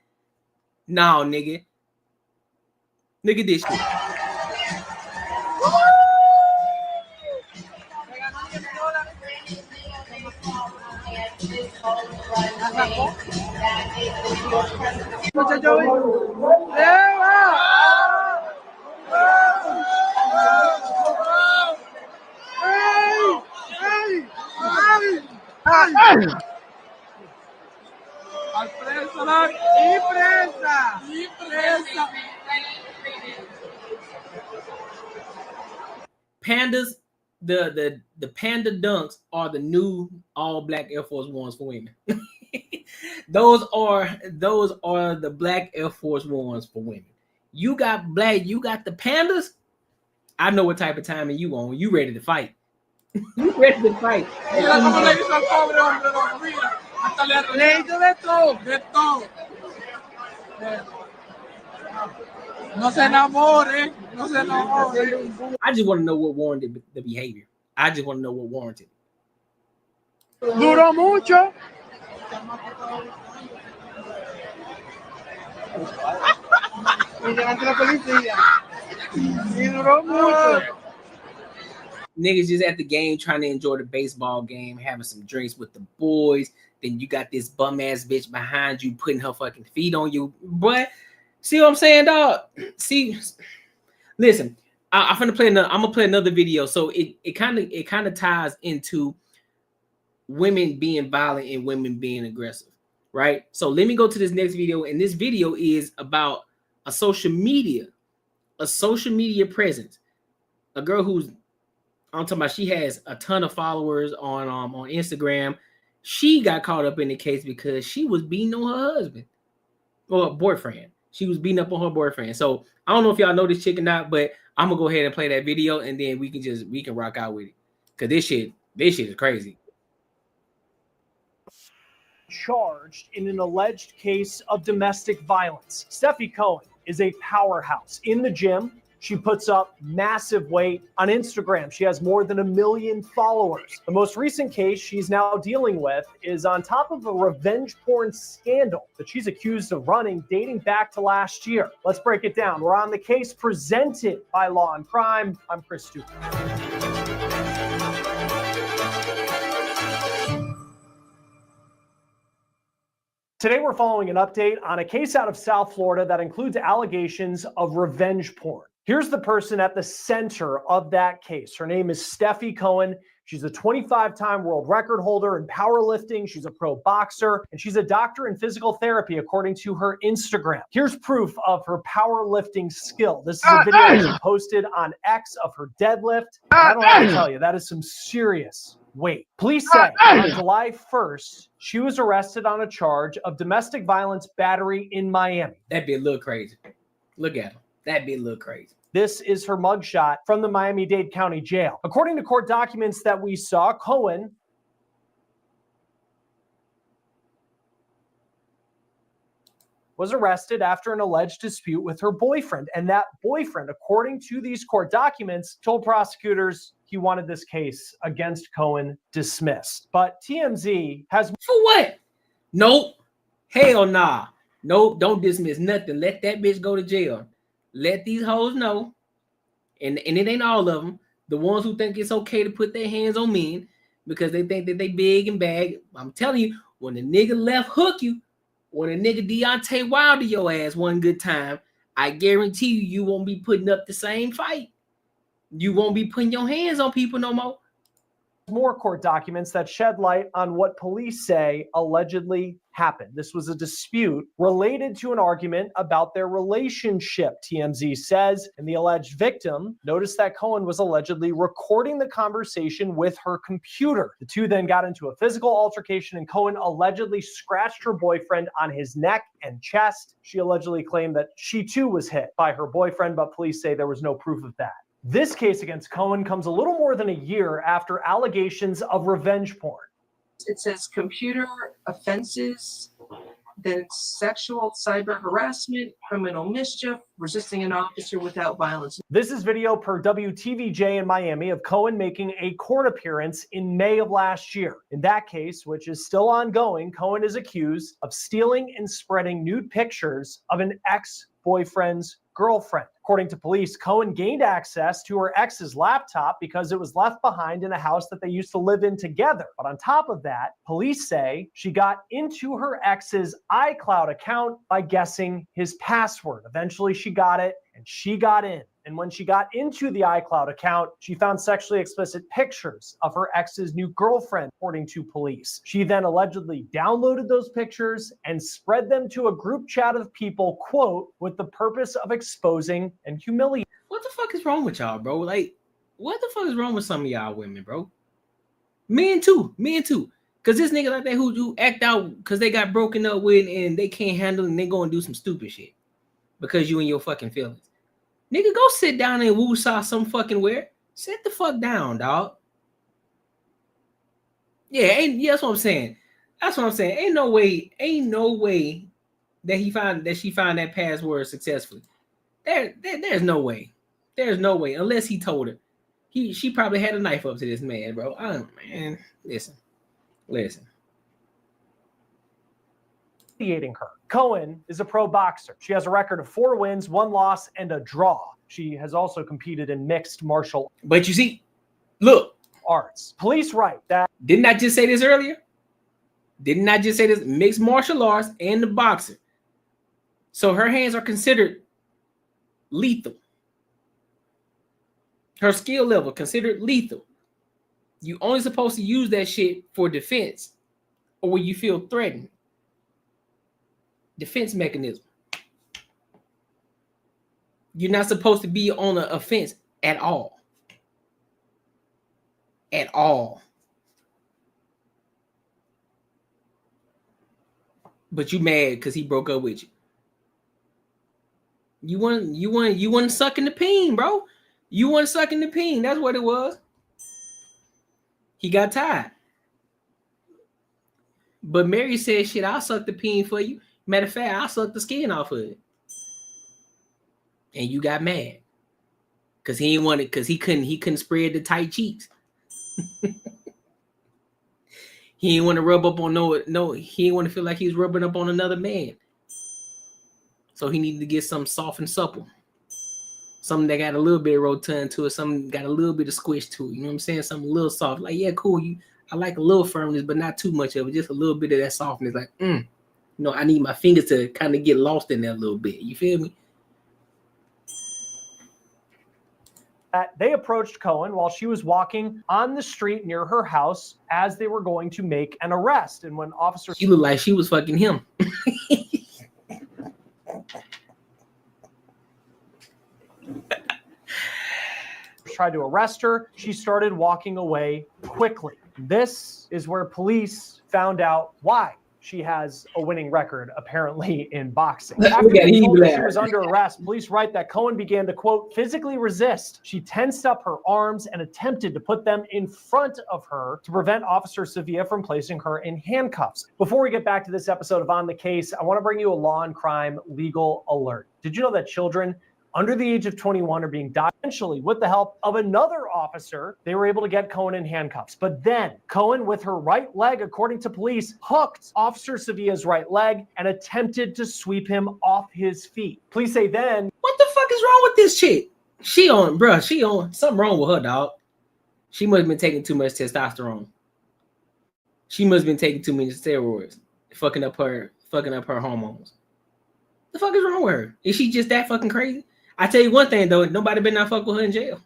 No, nigga. Look at this shit. Pandas, the panda dunks are the new all black Air Force Ones for women. those are the black Air Force Ones for women. You got the pandas. I know what type of timing you on. You ready to fight? You ready to fight? No se enamore, no se enamore. I just want to know what warranted the behavior. I just want to know what warranted. Duró mucho. Niggas just at the game trying to enjoy the baseball game, having some drinks with the boys. Then you got this bum ass bitch behind you putting her fucking feet on you, boy. See what I'm saying, dog? See, listen, I'm gonna play another video. So it kind of ties into women being violent and women being aggressive, right? So let me go to this next video, and this video is about a social media presence. A girl who's, I'm talking about, she has a ton of followers on Instagram. She got caught up in the case because she was beating on her husband or boyfriend. She was beating up on her boyfriend. So I don't know if y'all know this chick or not, but I'm gonna go ahead and play that video, and then we can rock out with it. Cause this shit is crazy. Charged in an alleged case of domestic violence. Steffi Cohen is a powerhouse in the gym. She puts up massive weight. On Instagram, she has more than 1 million followers. The most recent case she's now dealing with is on top of a revenge porn scandal that she's accused of running dating back to last year. Let's break it down. We're on the case presented by Law and Crime. I'm Chris Stupert. Today, we're following an update on a case out of South Florida that includes allegations of revenge porn. Here's the person at the center of that case. Her name is Steffi Cohen. She's a 25-time world record holder in powerlifting. She's a pro boxer, and she's a doctor in physical therapy, according to her Instagram. Here's proof of her powerlifting skill. This is a video she posted on X of her deadlift. I don't have to tell you, that is some serious weight. Police say on July 1st, she was arrested on a charge of domestic violence battery in Miami. That'd be a little crazy. Look at her. That'd be a little crazy. This is her mugshot from the Miami-Dade County Jail. According to court documents that we saw, Cohen was arrested after an alleged dispute with her boyfriend. And that boyfriend, according to these court documents, told prosecutors he wanted this case against Cohen dismissed. But TMZ has... For what? Nope. Hell nah. Nope. Don't dismiss nothing. Let that bitch go to jail. Let these hoes know, and it ain't all of them, the ones who think it's okay to put their hands on men because they think that they big and bad. I'm telling you, when the nigga left hook you, when a nigga Deontay Wilder your ass one good time, I guarantee you won't be putting up the same fight. You won't be putting your hands on people no more. More court documents that shed light on what police say allegedly happened. This was a dispute related to an argument about their relationship, TMZ says, and the alleged victim noticed that Cohen was allegedly recording the conversation with her computer. The two then got into a physical altercation, and Cohen allegedly scratched her boyfriend on his neck and chest. She allegedly claimed that she too was hit by her boyfriend, but police say there was no proof of that. This case against Cohen comes a little more than a year after allegations of revenge porn. It says computer offenses, then it's sexual, cyber harassment, criminal mischief, resisting an officer without violence. This is video per WTVJ in Miami of Cohen making a court appearance in May of last year. In that case, which is still ongoing, Cohen is accused of stealing and spreading nude pictures of an ex-boyfriend's girlfriend. According to police, Cohen gained access to her ex's laptop because it was left behind in a house that they used to live in together. But on top of that, police say she got into her ex's iCloud account by guessing his password. Eventually, she got it and she got in. And when she got into the iCloud account, she found sexually explicit pictures of her ex's new girlfriend, according to police. She then allegedly downloaded those pictures and spread them to a group chat of people, quote, with the purpose of exposing and humiliating. What the fuck is wrong with y'all, bro? Like, what the fuck is wrong with some of y'all women, bro? Men too. Because this nigga like that who act out because they got broken up with and they can't handle it and they go and do some stupid shit because you in your fucking feelings. Nigga, go sit down and woo-saw some fucking where. Sit the fuck down, dog. Yeah, that's what I'm saying. Ain't no way that she found that password successfully. There's no way. There's no way unless he told her. She probably had a knife up to this man, bro. Man, listen. Her. Cohen is a pro boxer. She has a record of 4 wins, 1 loss, and a draw. She has also competed in mixed martial. But you see, look, arts. Police write that. Didn't I just say this earlier? Didn't I just say this? Mixed martial arts and the boxer. So her hands are considered lethal. Her skill level considered lethal. You only supposed to use that shit for defense or when you feel threatened. Defense mechanism. You're not supposed to be on an offense at all. At all. But you mad because he broke up with you. You want sucking the peen, bro. You want sucking the peen. That's what it was. He got tired. But Mary said, shit, I'll suck the peen for you. Matter of fact, I'll suck the skin off of it. And you got mad. Because he didn't want it, because he couldn't spread the tight cheeks. He didn't want to rub up on he didn't want to feel like he was rubbing up on another man. So he needed to get something soft and supple. Something that got a little bit of rotund to it, something got a little bit of squish to it. You know what I'm saying? Something a little soft. Like, yeah, cool. I like a little firmness, but not too much of it. Just a little bit of that softness. Like, you know, I need my fingers to kind of get lost in there a little bit. You feel me? They approached Cohen while she was walking on the street near her house as they were going to make an arrest. And when officers... She looked like she was fucking him. tried to arrest her, she started walking away quickly. This is where police found out why she has a winning record, apparently, in boxing. After they told her she was under arrest, police write that Cohen began to, quote, physically resist. She tensed up her arms and attempted to put them in front of her to prevent Officer Sevilla from placing her in handcuffs. Before we get back to this episode of On the Case, I want to bring you a law and crime legal alert. Did you know that children under the age of 21 are being diagnosed? Eventually, with the help of another officer, they were able to get Cohen in handcuffs. But then Cohen, with her right leg, according to police, hooked Officer Sevilla's right leg and attempted to sweep him off his feet. Police say then, what the fuck is wrong with this chick? She on something wrong with her, dog. She must have been taking too much testosterone. She must have been taking too many steroids, fucking up her hormones. The fuck is wrong with her? Is she just that fucking crazy? I tell you one thing though, nobody better not fuck with her in jail.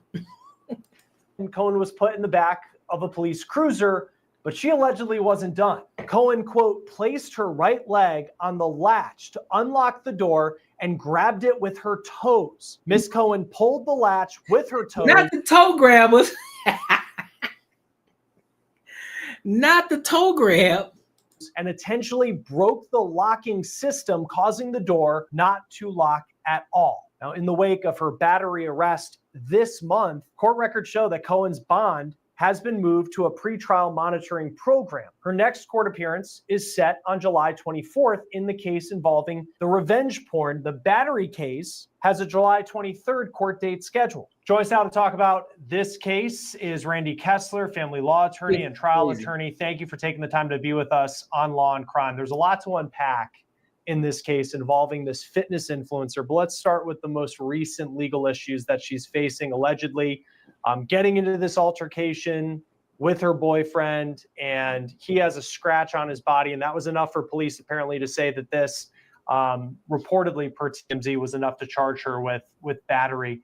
And Cohen was put in the back of a police cruiser, but she allegedly wasn't done. Cohen, quote, placed her right leg on the latch to unlock the door and grabbed it with her toes. Miss Cohen pulled the latch with her toes. Not the toe grabbers. Not the toe grab. And intentionally broke the locking system, causing the door not to lock at all. Now, in the wake of her battery arrest this month, court records show that Cohen's bond has been moved to a pretrial monitoring program. Her next court appearance is set on July 24th in the case involving the revenge porn. The battery case has a July 23rd court date scheduled. Join us now to talk about this case is Randy Kessler, family law attorney and trial attorney. Thank you for taking the time to be with us on Law and Crime. There's a lot to unpack in this case involving this fitness influencer, but let's start with the most recent legal issues that she's facing, allegedly getting into this altercation with her boyfriend, and he has a scratch on his body, and that was enough for police apparently to say that this reportedly per TMZ was enough to charge her with battery.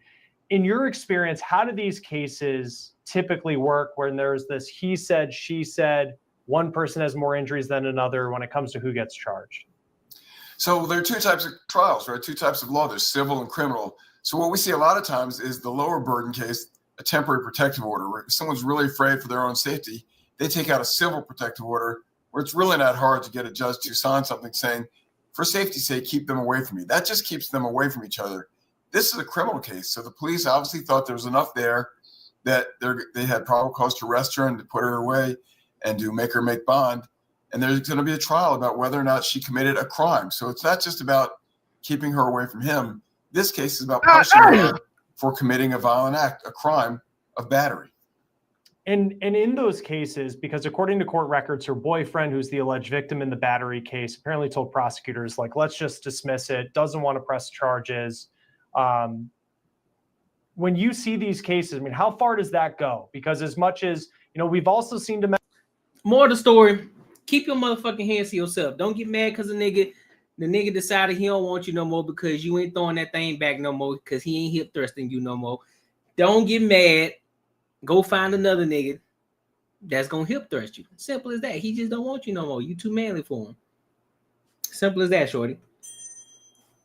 In your experience, how do these cases typically work when there's this he said, she said, one person has more injuries than another when it comes to who gets charged? So there are two types of trials, right? Two types of law. There's civil and criminal. So what we see a lot of times is the lower burden case, a temporary protective order, where if someone's really afraid for their own safety, they take out a civil protective order where it's really not hard to get a judge to sign something saying, for safety's sake, keep them away from me. That just keeps them away from each other. This is a criminal case. So the police obviously thought there was enough there that they had probable cause to arrest her and to put her away and to make her make bond. And there's going to be a trial about whether or not she committed a crime. So it's not just about keeping her away from him. This case is about punishing her for committing a violent act, a crime of battery. And in those cases, because according to court records, her boyfriend, who's the alleged victim in the battery case, apparently told prosecutors, like, let's just dismiss it, doesn't want to press charges. When you see these cases, I mean, how far does that go? Because as much as, we've also seen more of the story, keep your motherfucking hands to yourself. Don't get mad because the nigga decided he don't want you no more because you ain't throwing that thing back no more because he ain't hip thrusting you no more. Don't get mad. Go find another nigga that's gonna hip thrust you. Simple as that. He just don't want you no more. You too manly for him. Simple as that, shorty.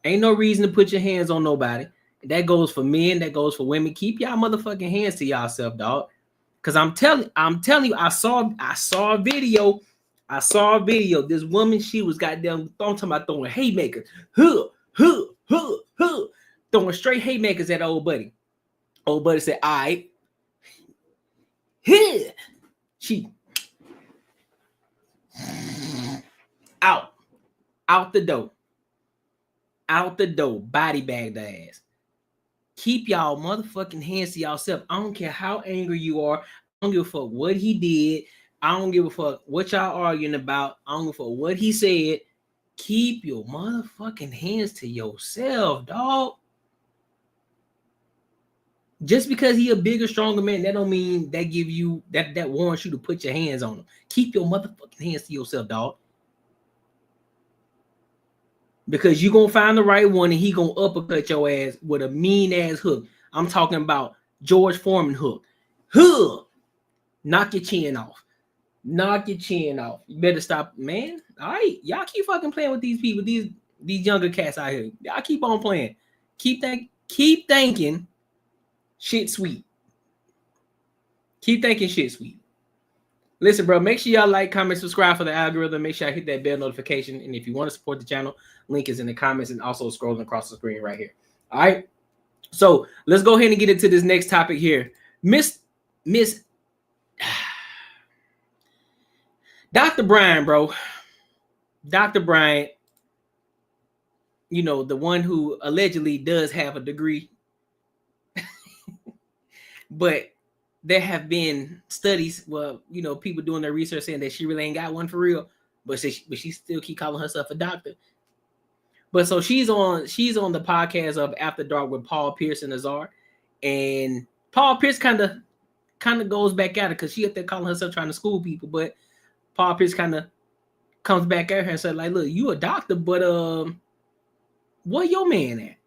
Ain't no reason to put your hands on nobody. That goes for men. That goes for women. Keep y'all motherfucking hands to yourself, dog. Cause I'm telling you, I saw a video. This woman, she was goddamn throwing haymakers. Throwing straight haymakers at old buddy. Old buddy said, all right. She out the door, body bagged the ass. Keep y'all motherfucking hands to yourself. I don't care how angry you are. I don't give a fuck what he did. I don't give a fuck what y'all arguing about. I don't give a fuck what he said. Keep your motherfucking hands to yourself, dog. Just because he a bigger, stronger man, that don't mean that give you that warrants you to put your hands on him. Keep your motherfucking hands to yourself, dog. Because you gonna find the right one and he gonna uppercut your ass with a mean ass hook. I'm talking about George Foreman hook. Knock your chin off. You better stop, man. All right, y'all keep fucking playing with these people, these younger cats out here. Y'all keep on playing. Keep thinking shit sweet. Keep thinking shit sweet. Listen, bro, make sure y'all like, comment, subscribe for the algorithm. Make sure I hit that bell notification. And if you want to support the channel, link is in the comments and also scrolling across the screen right here. All right. So let's go ahead and get into this next topic here. Miss Dr. Brian, bro. Dr. Brian, the one who allegedly does have a degree. But there have been studies, people doing their research saying that she really ain't got one for real, but she still keep calling herself a doctor. But so she's on the podcast of After Dark with Paul Pierce and Azar, and Paul Pierce kind of goes back at her because she up there calling herself trying to school people, but Paul Pierce kind of comes back at her and said, like, look, you a doctor, but where your man at?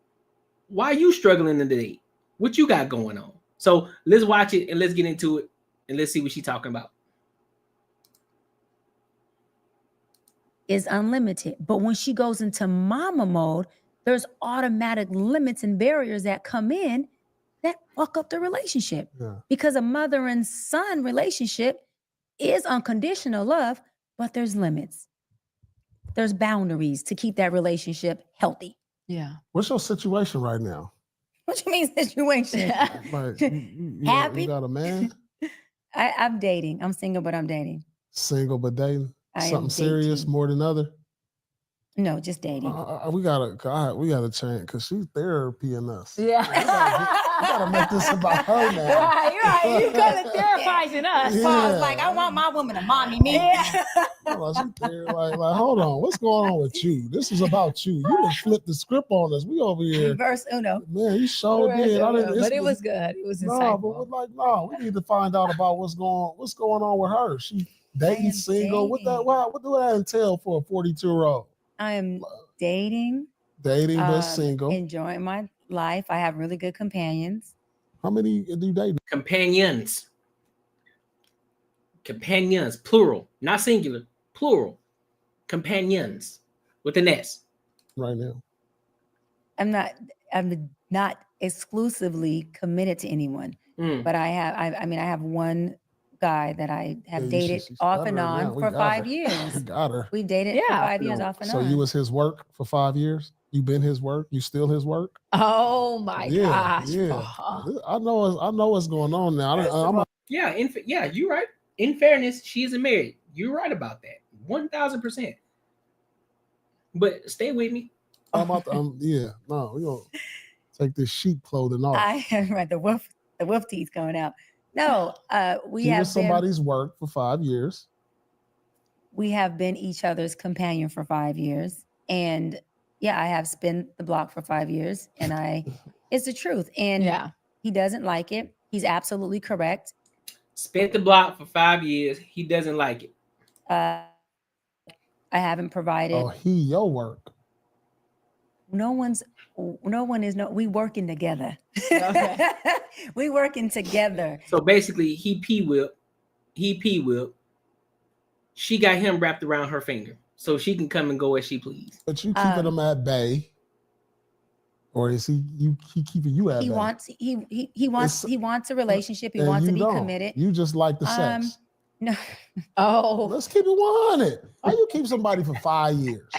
Why are you struggling in the date? What you got going on? So let's watch it and let's get into it. And let's see what she's talking about. Is unlimited. But when she goes into mama mode, there's automatic limits and barriers that come in that fuck up the relationship. Yeah. Because a mother and son relationship is unconditional love, but there's limits. There's boundaries to keep that relationship healthy. Yeah. What's your situation right now? What you mean situation? Like, Happy? You got a man? I'm dating. I'm single, but I'm dating. Single but dating? I am Something serious dating. more than other? No, just dating. We gotta change because she's therapying us. Yeah. We gotta make this about her now. Right. You kind of therapizing us. So I was like, I want my woman to mommy me. Like, hold on, what's going on with you? This is about you. You just flipped the script on us. We over here. Verse uno. Man, you sure did. But it was good. It was insightful. No, we need to find out about what's going on with her. She dating, single. Dating. What do that entail for a 42-year-old? I am dating. Dating but single. Enjoying my life. I have really good companions. How many do you date? Companions, plural, not singular, plural. Companions with an S. Right now. I'm not exclusively committed to anyone, but I have one guy that I have dated off and on for 5 years. Got her. We've dated for 5 years off and on. So you was his work for 5 years? You been his work? You still his work? Oh my gosh. Yeah. I know what's going on now. Yeah, you're right. In fairness, she isn't married. You're right about that. 1,000%. But stay with me. We're gonna take this sheep clothing off. I am right. The wolf teeth coming out. No, we have was somebody's work for 5 years. We have been each other's companion for 5 years. And yeah, I have spent the block for 5 years. And it's the truth. And he doesn't like it. He's absolutely correct. Spent the block for 5 years. He doesn't like it. I haven't provided. Oh, your work. We working together. Okay. We working together. So basically he pee whip. She got him wrapped around her finger so she can come and go as she please. But you keeping him at bay. Or is he keeping you at bay? He wants a relationship. He wants to be committed. You just like the sex. No. Oh. Let's keep it 100. How you keep somebody for 5 years?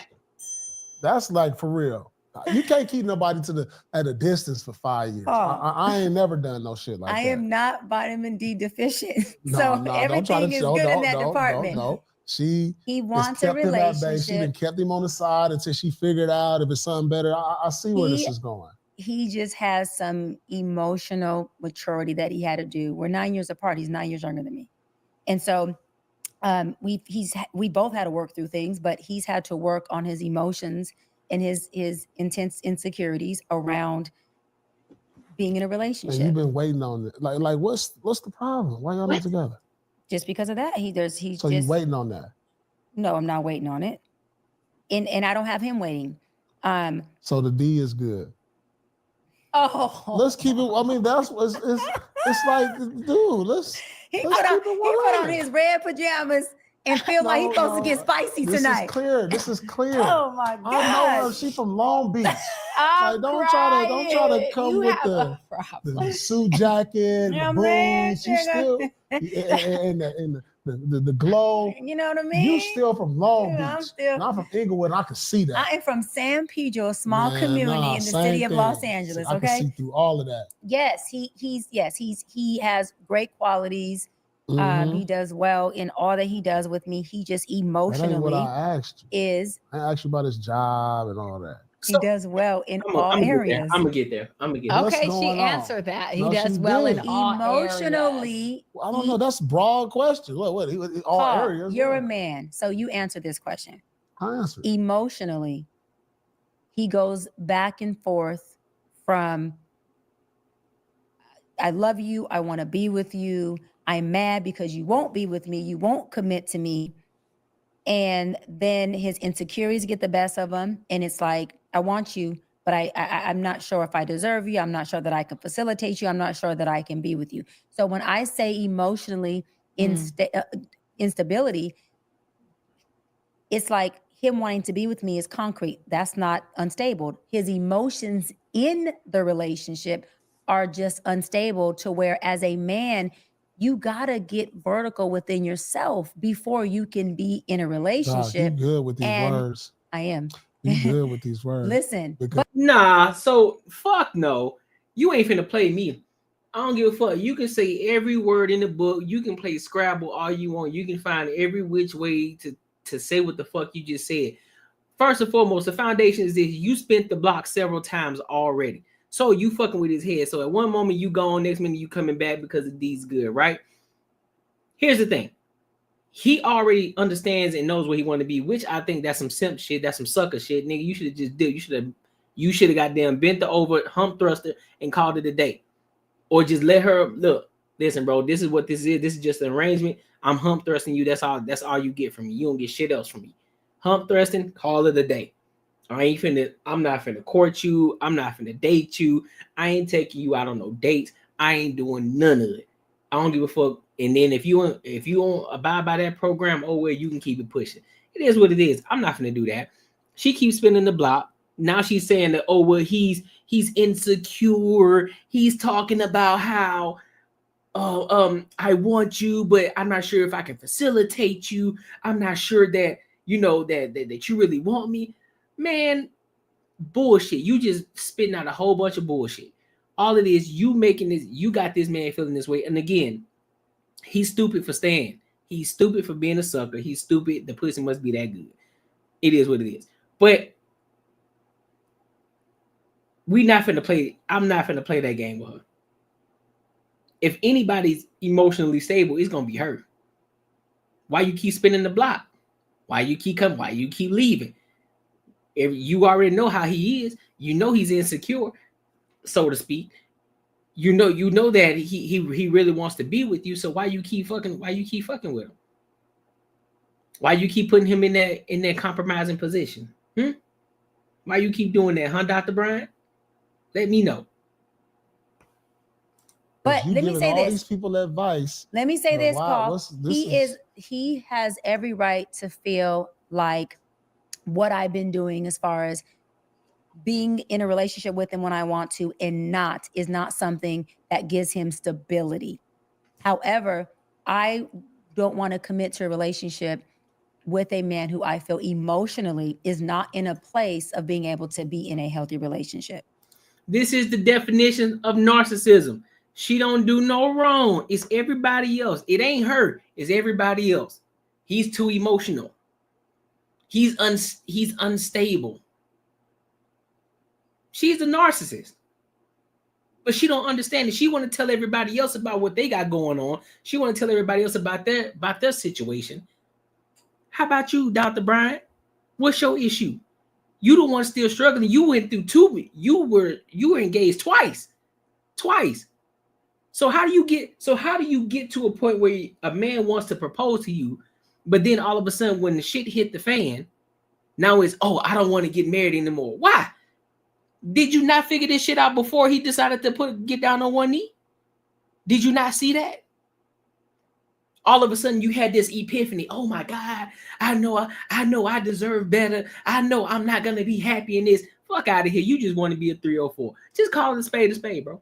That's like for real. You can't keep nobody at a distance for 5 years. I ain't never done no shit like that. I am not vitamin D deficient. Everything is good in that department. No. He wants a relationship. She done kept him on the side until she figured out if it's something better. I see where this is going. He just has some emotional maturity that he had to do. We're 9 years apart. He's 9 years younger than me. And so we both had to work through things, but he's had to work on his emotions and his intense insecurities around being in a relationship. And you've been waiting on it. Like what's the problem? Why y'all not together? Just because of that, So you're waiting on that? No, I'm not waiting on it, and I don't have him waiting. So the D is good. Oh, let's keep it. I mean, that's it's like, dude. He put on his red pajamas and feel like he's supposed to get spicy tonight. This is clear. Oh my God! I know her. She's from Long Beach. Don't try to come with the suit jacket, the boots. She's still and the glow. You know what I mean? You still from Long Beach. I'm from Inglewood. And I can see that. I am from San Pedro, a small community in the city of Los Angeles. I can see through all of that. Yes, he has great qualities. He does well in all that he does with me. He just emotionally that ain't what I asked you. I asked you about his job and all that. He does well in all areas. I'm gonna get there. Okay, she answered that. He does well in all emotionally. Areas. I don't know. That's a broad question. What all areas? You're a man, so you answer this question. I answer. Emotionally, he goes back and forth from I love you, I want to be with you, I'm mad because you won't be with me, you won't commit to me. And then his insecurities get the best of him. And it's like, I want you, but I'm not sure if I deserve you. I'm not sure that I can facilitate you. I'm not sure that I can be with you. So when I say emotionally instability, it's like him wanting to be with me is concrete. That's not unstable. His emotions in the relationship are just unstable to where, as a man, you gotta get vertical within yourself before you can be in a relationship. You good with these words. I am. You good with these words. Listen. Nah, so fuck no. You ain't finna play me. I don't give a fuck. You can say every word in the book. You can play Scrabble all you want. You can find every which way to say what the fuck you just said. First and foremost, the foundation is this: you spent the block several times already. So you fucking with his head. So at one moment you gone, next minute you coming back because of D's good, right? Here's the thing. He already understands and knows where he want to be, which I think that's some simp shit. That's some sucker shit, nigga. You should have just did. You should have goddamn bent over, hump thruster, and called it a day. Or just let her look. Listen, bro, this is what this is. This is just an arrangement. I'm hump thrusting you. That's all you get from me. You don't get shit else from me. Hump thrusting, call it a day. I'm not finna court you. I'm not finna date you. I ain't taking you out on no dates. I ain't doing none of it. I don't give a fuck. And then if you don't abide by that program, oh well, you can keep it pushing. It is what it is. I'm not finna do that. She keeps spinning the block. Now she's saying that, oh well, he's insecure. He's talking about how I want you, but I'm not sure if I can facilitate you. I'm not sure that that you really want me. Man, bullshit. You just spitting out a whole bunch of bullshit. All it is, you making this, you got this man feeling this way. And again, he's stupid for staying. He's stupid for being a sucker. He's stupid. The pussy must be that good. It is what it is. But I'm not finna play that game with her. If anybody's emotionally stable, it's gonna be her. Why you keep spinning the block? Why you keep coming? Why you keep leaving? If you already know how he is, you know he's insecure, so to speak. You know that he really wants to be with you. So why you keep fucking with him? Why you keep putting him in that compromising position? Why you keep doing that, huh, Dr. Bryant? Let me know. But let me say all this. These people advice. Let me say this, Paul. He has every right to feel like what I've been doing as far as being in a relationship with him when I want to and is not something that gives him stability. However, I don't want to commit to a relationship with a man who I feel emotionally is not in a place of being able to be in a healthy relationship. This is the definition of narcissism. She don't do no wrong. It's everybody else. It ain't her. It's everybody else. He's too emotional. He's unstable. She's a narcissist. But she don't understand it. She want to tell everybody else about what they got going on. She want to tell everybody else about their situation. How about you, Dr. Bryant? What's your issue? You the one still struggling. You went through two. You were engaged twice. So how do you get to a point where a man wants to propose to you, but then all of a sudden when the shit hit the fan, now it's, oh, I don't want to get married anymore. Why? Did you not figure this shit out before he decided to get down on one knee? Did you not see that? All of a sudden you had this epiphany. Oh my God, I know I deserve better. I know I'm not gonna be happy in this. Fuck out of here. You just want to be a 304. Just call it a spade, bro.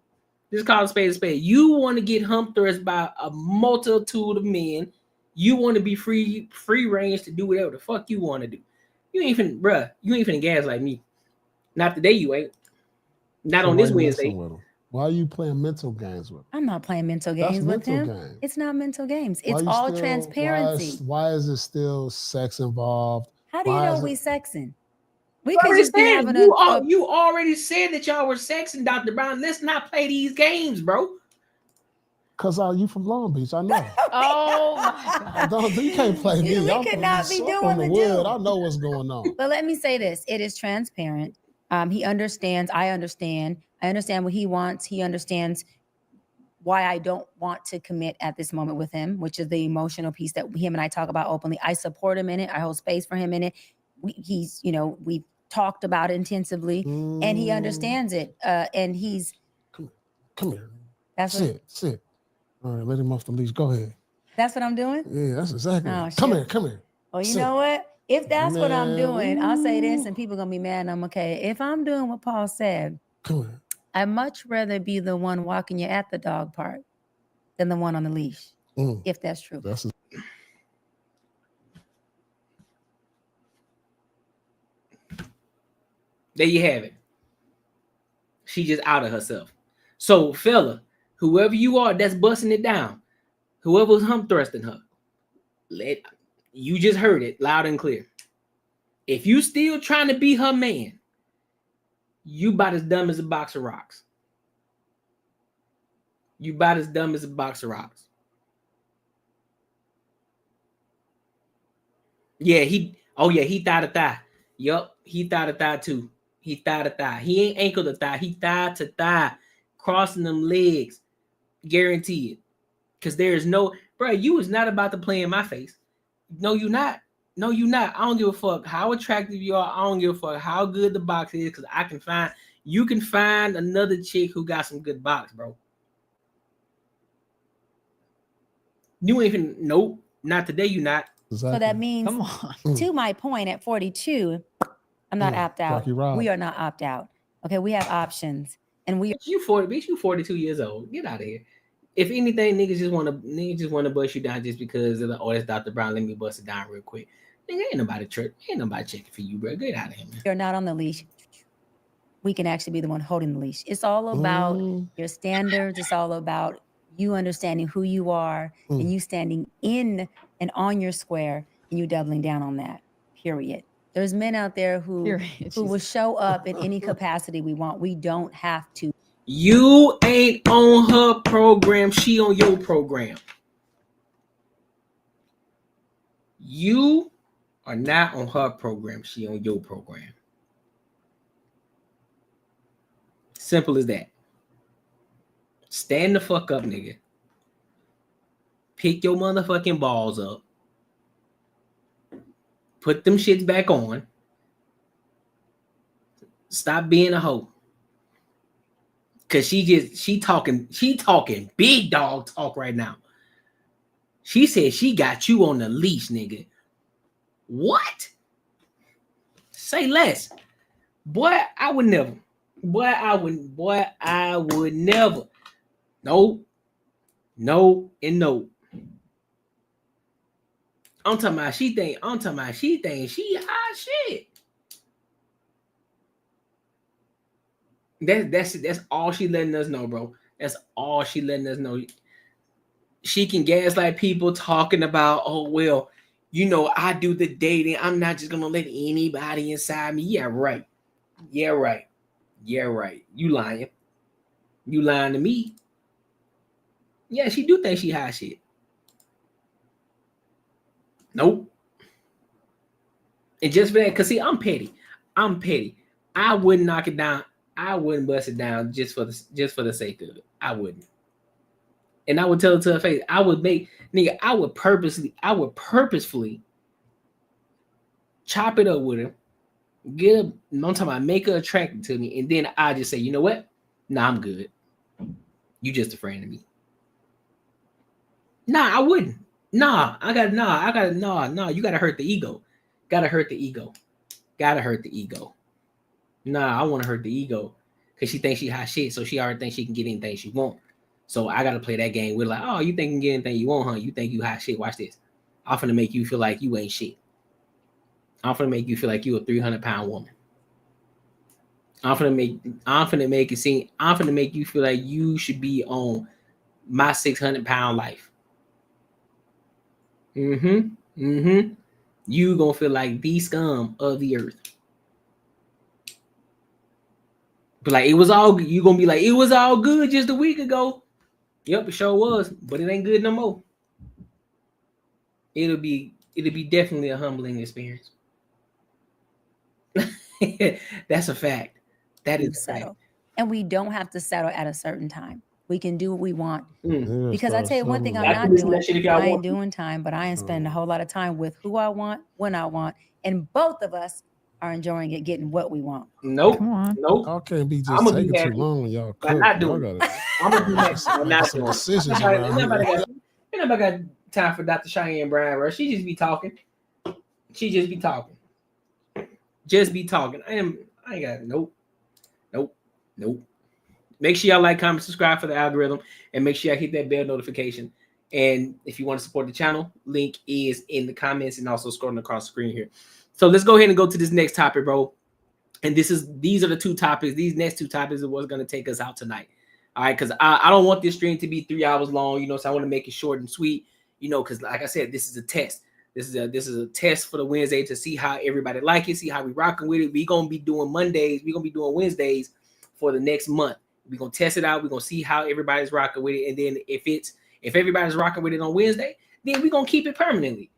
Just call it a spade. You want to get hump thrust by a multitude of men. You want to be free range to do whatever the fuck you want to do. You ain't finna gas like me. Not today, you ain't. Not on this Wednesday. Why are you playing mental games with him? I'm not playing mental games with him. It's not mental games. It's all transparency. Why is it still sex involved? How do you know we sexing? We could just be having you already said that y'all were sexing, Dr. Brown. Let's not play these games, bro. Because you from Long Beach, I know. Oh my God. You can't play me. We could not be doing the wood. I know what's going on. But let me say this. It is transparent. He understands. I understand. I understand what he wants. He understands why I don't want to commit at this moment with him, which is the emotional piece that him and I talk about openly. I support him in it. I hold space for him in it. We've talked about intensively, and he understands it. And he's come here. That's sit. All right, let him off the leash. Go ahead. That's what I'm doing? Yeah, that's exactly. Oh, come here. Well, you know what? If that's what I'm doing, I'll say this, and people are gonna be mad. And I'm okay. If I'm doing what Paul said, come here. I'd much rather be the one walking you at the dog park than the one on the leash. If that's true. There you have it. She just out of herself. So, fella, whoever you are that's busting it down, whoever's hump thrusting her, you just heard it loud and clear. If you still trying to be her man, you about as dumb as a box of rocks. You about as dumb as a box of rocks. Yeah, he thigh to thigh. Yup, he thigh to thigh too. He thigh to thigh. He ain't ankle to thigh. He thigh to thigh, crossing them legs, guaranteed. Because there is no, bro, you is not about to play in my face. No, you not. No, you not. I don't give a fuck how attractive you are. I don't give a fuck how good the box is, because you can find another chick who got some good box, bro. You ain't even, nope, not today, you not. Exactly. So that means, come on. To my point, at 42, I'm not opt out. We are not opt out. Okay, we have options, and you 40, bitch. You 42 years old. Get out of here. If anything, niggas just want to bust you down just because they're like, oh, that's Dr. Brown. Let me bust it down real quick. Nigga, ain't nobody checking for you, bro. Get out of here, man. You're not on the leash. We can actually be the one holding the leash. It's all about your standards. It's all about you understanding who you are and you standing in and on your square and you doubling down on that. Period. There's men out there who will show up in any capacity we want. We don't have to. You ain't on her program. She on your program. You are not on her program. She on your program. Simple as that. Stand the fuck up, nigga. Pick your motherfucking balls up. Put them shits back on. Stop being a hoe. Cause she talking big dog talk right now. She said she got you on the leash, nigga. What? Say less. Boy, I would never. Boy, I would never. No, and no. I'm talking about she think she hot shit. That's all she letting us know, bro. That's all she letting us know. She can gaslight people talking about, oh, well, you know, I do the dating. I'm not just gonna let anybody inside me. Yeah, right. You lying. You lying to me. Yeah, she do think she hot shit. Nope. And just for that, because see, I'm petty. I wouldn't knock it down. I wouldn't bust it down just for the sake of it. I wouldn't. And I would tell her to her face. I would purposefully chop it up with her. Get her, I'm talking about make her attracted to me. And then I just say, you know what? Nah, I'm good. You just a friend of me. Nah, I wouldn't. You gotta hurt the ego. Gotta hurt the ego. Nah, I want to hurt the ego because she thinks she hot shit, so she already thinks she can get anything she want. So I gotta play that game with like, oh, you think you can get anything you want, huh? You think you hot shit? Watch this. I'm finna make you feel like you ain't shit. I'm finna make you feel like you a 300-pound woman. I'm finna make you feel like you should be on my 600-pound life. You gonna feel like the scum of the earth. But like you gonna be like, it was all good just a week ago. Yep, it sure was, but it ain't good no more. It'll be definitely a humbling experience. That's a fact. That is a fact. And we don't have to settle at a certain time. We can do what we want. Because I tell you one thing I'm not doing, I ain't doing time, but I ain't spending a whole lot of time with who I want, when I want. And both of us are enjoying it, getting what we want. Nope. Come on. Nope. Y'all can't be just I'ma be taking too happy long when y'all by cook. not Y'all doing it. gotta I'm gonna do that. I'm make not some doing it. decisions Ain't around nobody here. got time for Dr. Cheyenne Brown, bro. She just be talking. She just be talking. Just be talking. I ain't got nope. Make sure y'all like, comment, subscribe for the algorithm, and make sure y'all hit that bell notification. And if you want to support the channel, link is in the comments and also scrolling across the screen here. So let's go ahead and go to this next topic, bro. And these are the two topics. These next two topics are what's going to take us out tonight. All right, because I don't want this stream to be 3 hours long, so I want to make it short and sweet, because like I said, this is a test. This is a test for the Wednesday to see how everybody like it, see how we rocking with it. We're going to be doing Mondays. We're going to be doing Wednesdays for the next month. We're going to test it out. We're going to see how everybody's rocking with it. And then if everybody's rocking with it on Wednesday, then we're going to keep it permanently.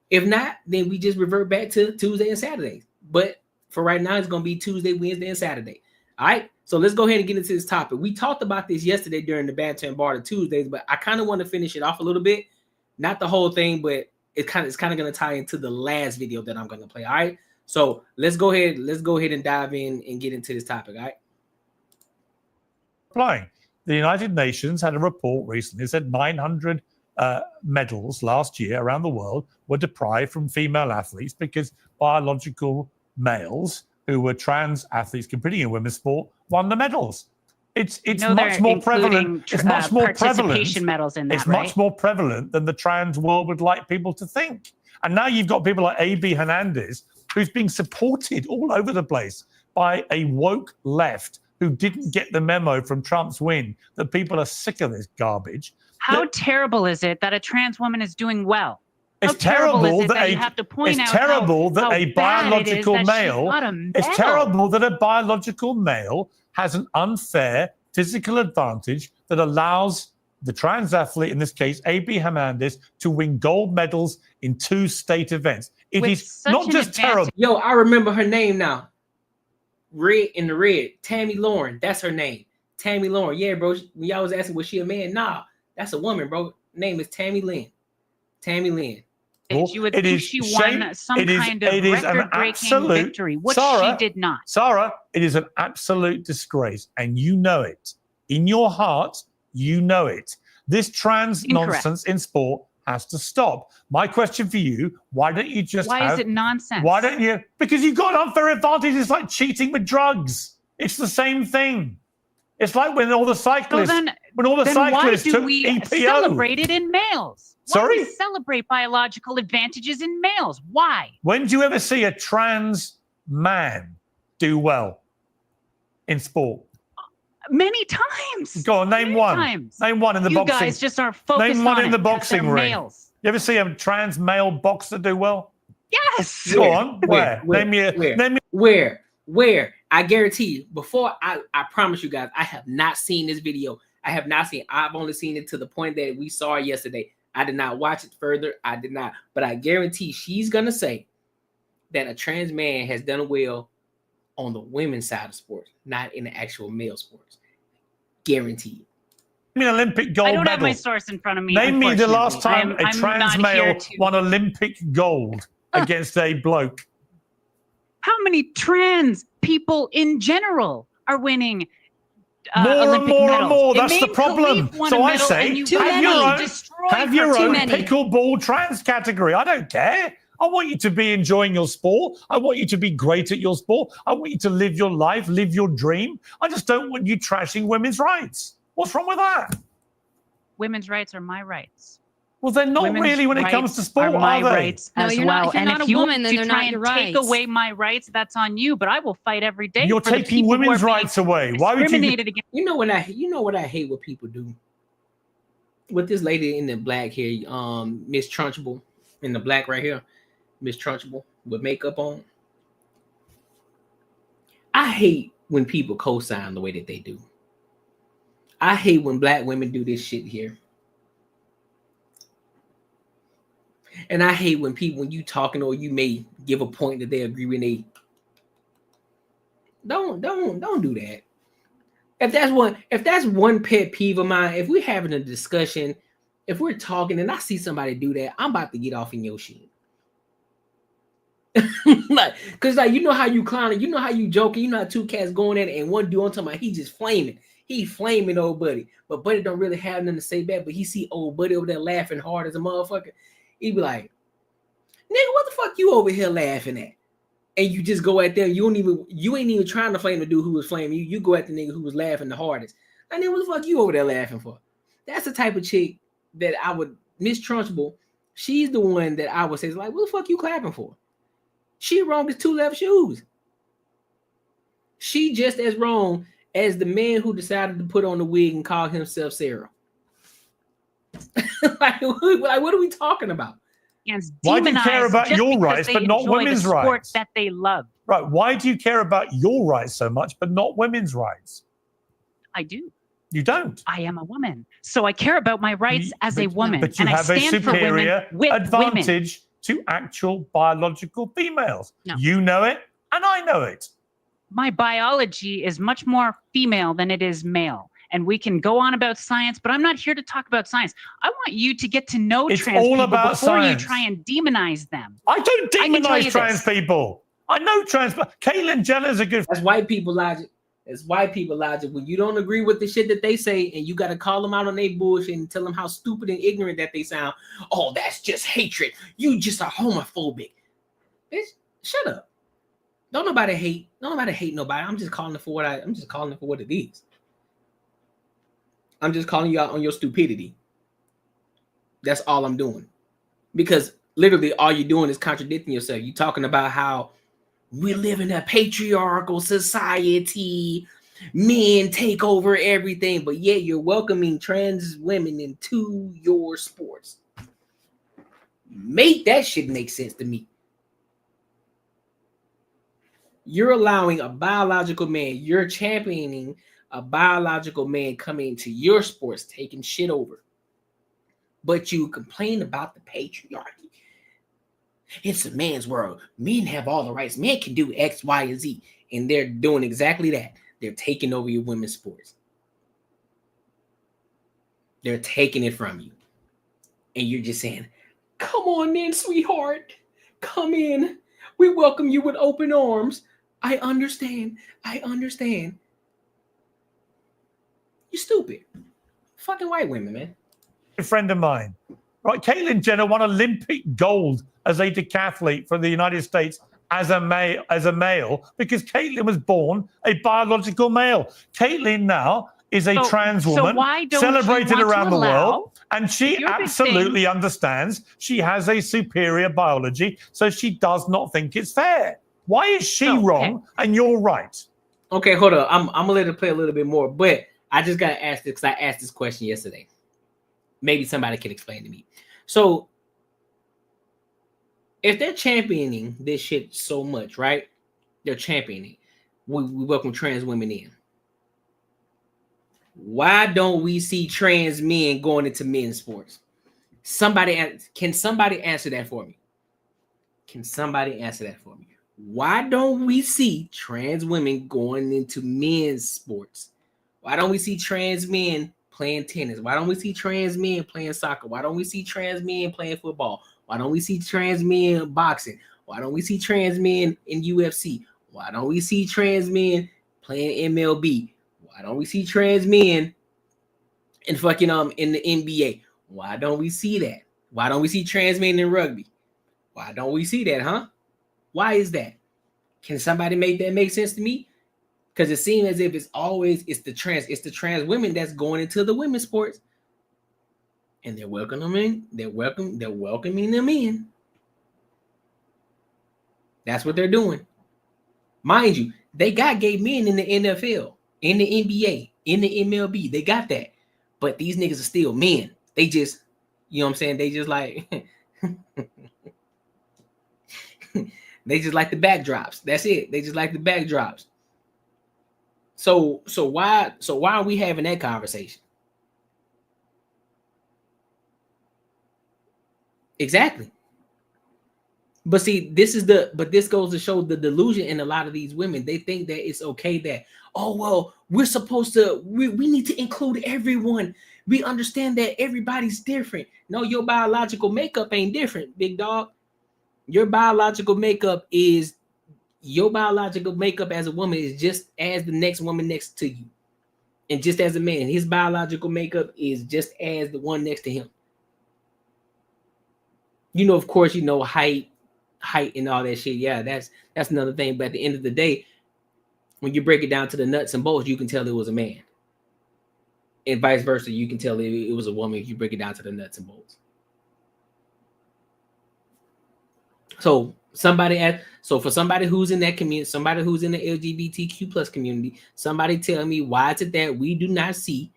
If not, then we just revert back to Tuesday and Saturdays. But for right now, it's going to be Tuesday, Wednesday, and Saturday. All right. So let's go ahead and get into this topic. We talked about this yesterday during the Banter and Barter Tuesdays, but I kind of want to finish it off a little bit. Not the whole thing, but it's kind of going to tie into the last video that I'm going to play. All right. So let's go ahead and dive in and get into this topic. All right. Flying. The United Nations had a report recently that said 900 medals last year around the world were deprived from female athletes because biological males who were trans athletes competing in women's sport won the medals. It's much more prevalent. It's much more prevalent. Medals in that, it's much more prevalent than the trans world would like people to think. And now you've got people like A.B. Hernandez, who's being supported all over the place by a woke left who didn't get the memo from Trump's win that people are sick of this garbage. How terrible is it that a trans woman is doing well? It's terrible that you have to point out a biological male. It's terrible that a biological male has an unfair physical advantage that allows the trans athlete, in this case, A.B. Hernandez, to win gold medals in 2 state events. It is not just terrible. Yo, I remember her name now. Red in the red. Tammy Lauren. That's her name. Tammy Lauren. Yeah, bro. When y'all was asking, was she a man? Nah, that's a woman, bro. Name is Tammy Lynn. Tammy Lynn. You would think she won some kind of record-breaking victory, which she did not. Sarah, it is an absolute disgrace, and you know it. In your heart, you know it. This trans nonsense in sport has to stop. My question for you, why don't you just Why is it nonsense? Why don't you? Because you've got an unfair advantage. It's like cheating with drugs. It's the same thing. It's like when all the cyclists, why do took we EPO. celebrate it in males? Sorry? Why do we celebrate biological advantages in males? Why? When do you ever see a trans man do well in sport? Many times. Go on, name one. Times. Name one in the boxing. You guys just are focused Name one on in the it, boxing ring. males. You ever see a trans male boxer do well? Yes. Go on. Where? Name me. Where? I guarantee you, before I promise you guys, I have not seen this video. I've only seen it to the point that we saw it yesterday. I did not watch it further. I did not. But I guarantee she's going to say that a trans man has done well on the women's side of sports, not in the actual male sports. Guaranteed. Give me an Olympic gold medal. I don't have my source in front of me. Name me the last time a trans male won Olympic gold against a bloke. How many trans people in general are winning more Olympic and more medals? and more. That's the problem. So I say, have your own pickleball trans category. I don't care. I want you to be enjoying your sport. I want you to be great at your sport. I want you to live your life, live your dream. I just don't want you trashing women's rights. What's wrong with that? Women's rights are my rights. Well, they're not really when it comes to sport, are my are they? rights No, as you're well. not, if you're and not if a you woman, want then to they're try not and your take rights. away my rights, that's on you. But I will fight every day. You're for the taking people women's who are being rights away. Why would you? discriminated against? You know what I hate what people do with this lady in the black here, Miss Trunchbull in the black right here, Miss Trunchbull with makeup on. I hate when people co-sign the way that they do. I hate when black women do this shit here. And I hate when you talking or you may give a point that they agree when they don't do that. If that's one pet peeve of mine, if we're having a discussion, if we're talking and I see somebody do that, I'm about to get off in your shit. Like, cause like you know how you clowning, you know how you joking, you know how two cats going at it, and one dude on talking about he just flaming. He flaming old buddy, but buddy don't really have nothing to say back. But he see old buddy over there laughing hard as a motherfucker. He be like, "Nigga, what the fuck you over here laughing at?" And you just go at them. You ain't even trying to flame the dude who was flaming you. You go at the nigga who was laughing the hardest. And then what the fuck you over there laughing for? That's the type of chick that I would Miss Trunchbull. She's the one that I would say is like, what the fuck you clapping for? She wrong as two left shoes. She just as wrong as the man who decided to put on the wig and call himself Sarah. like, what are we talking about? Why do you care about your rights but not women's rights? That they love. Right. Why do you care about your rights so much but not women's rights? I do. You don't. I am a woman, so I care about my rights as a woman. But you and have I a stand for women superior with advantage to actual biological females. No. You know it, and I know it. My biology is much more female than it is male. And we can go on about science, but I'm not here to talk about science. I want you to get to know trans people before science. you try and demonize them. I don't demonize trans people. I know trans people. Caitlyn Jenner's a good. That's white people logic. It's white people logic. When you don't agree with the shit that they say and you got to call them out on their bullshit and tell them how stupid and ignorant that they sound. Oh, that's just hatred. You just are homophobic. Bitch, shut up. Don't nobody hate. Don't nobody hate nobody. I'm just calling it for what I'm just calling it for what it is. I'm just calling you out on your stupidity. That's all I'm doing. Because literally all you're doing is contradicting yourself. You're talking about how we live in a patriarchal society. Men take over everything, but yet you're welcoming trans women into your sports. Make that shit make sense to me. You're allowing a biological man, you're championing a biological man coming into your sports, taking shit over. But you complain about the patriarchy. It's a man's world. Men have all the rights. Men can do X, Y, and Z. And they're doing exactly that. They're taking over your women's sports. They're taking it from you. And you're just saying, come on in, sweetheart. Come in. We welcome you with open arms. I understand. I understand. You're stupid. Fucking white women, man. A friend of mine. Right, Caitlyn Jenner won Olympic gold as a decathlete for the United States as a male because Caitlyn was born a biological male. Caitlyn now is a trans woman celebrated around the world, and she absolutely understands she has a superior biology, so she does not think it's fair. Why is she wrong and you're right? Okay, hold on. I'm gonna let her play a little bit more, but I just gotta ask this because I asked this question yesterday. Maybe somebody can explain to me. So if they're championing this shit so much, right? They're championing. We welcome trans women in. Why don't we see trans men going into men's sports? Can somebody answer that for me? Can somebody answer that for me? Why don't we see trans women going into men's sports? Why don't we see trans men playing tennis? Why don't we see trans men playing soccer? Why don't we see trans men playing football? Why don't we see trans men boxing? Why don't we see trans men in UFC? Why don't we see trans men playing MLB? Why don't we see trans men in fucking in the NBA? Why don't we see that? Why don't we see trans men in rugby? Why don't we see that, huh? Why is that? Can somebody make that make sense to me? Because it seems as if it's the trans women that's going into the women's sports. And they're welcoming them in. They're welcoming them in. That's what they're doing. Mind you, they got gay men in the NFL, in the NBA, in the MLB. They got that. But these niggas are still men. They just, you know what I'm saying? They just like they just like the backdrops. That's it. They just like the backdrops. So why are we having that conversation? Exactly. But see, this goes to show the delusion in a lot of these women. They think that it's okay that, oh, well, we're supposed to, we need to include everyone. We understand that everybody's different. No, your biological makeup ain't different, big dog. Your biological makeup as a woman is just as the next woman next to you. And just as a man, his biological makeup is just as the one next to him. You know, of course, you know, height and all that shit. Yeah, that's another thing. But at the end of the day, when you break it down to the nuts and bolts, you can tell it was a man. And vice versa, you can tell it was a woman if you break it down to the nuts and bolts. So for somebody who's in that community, somebody who's in the LGBTQ plus community, somebody tell me why is it that we do not see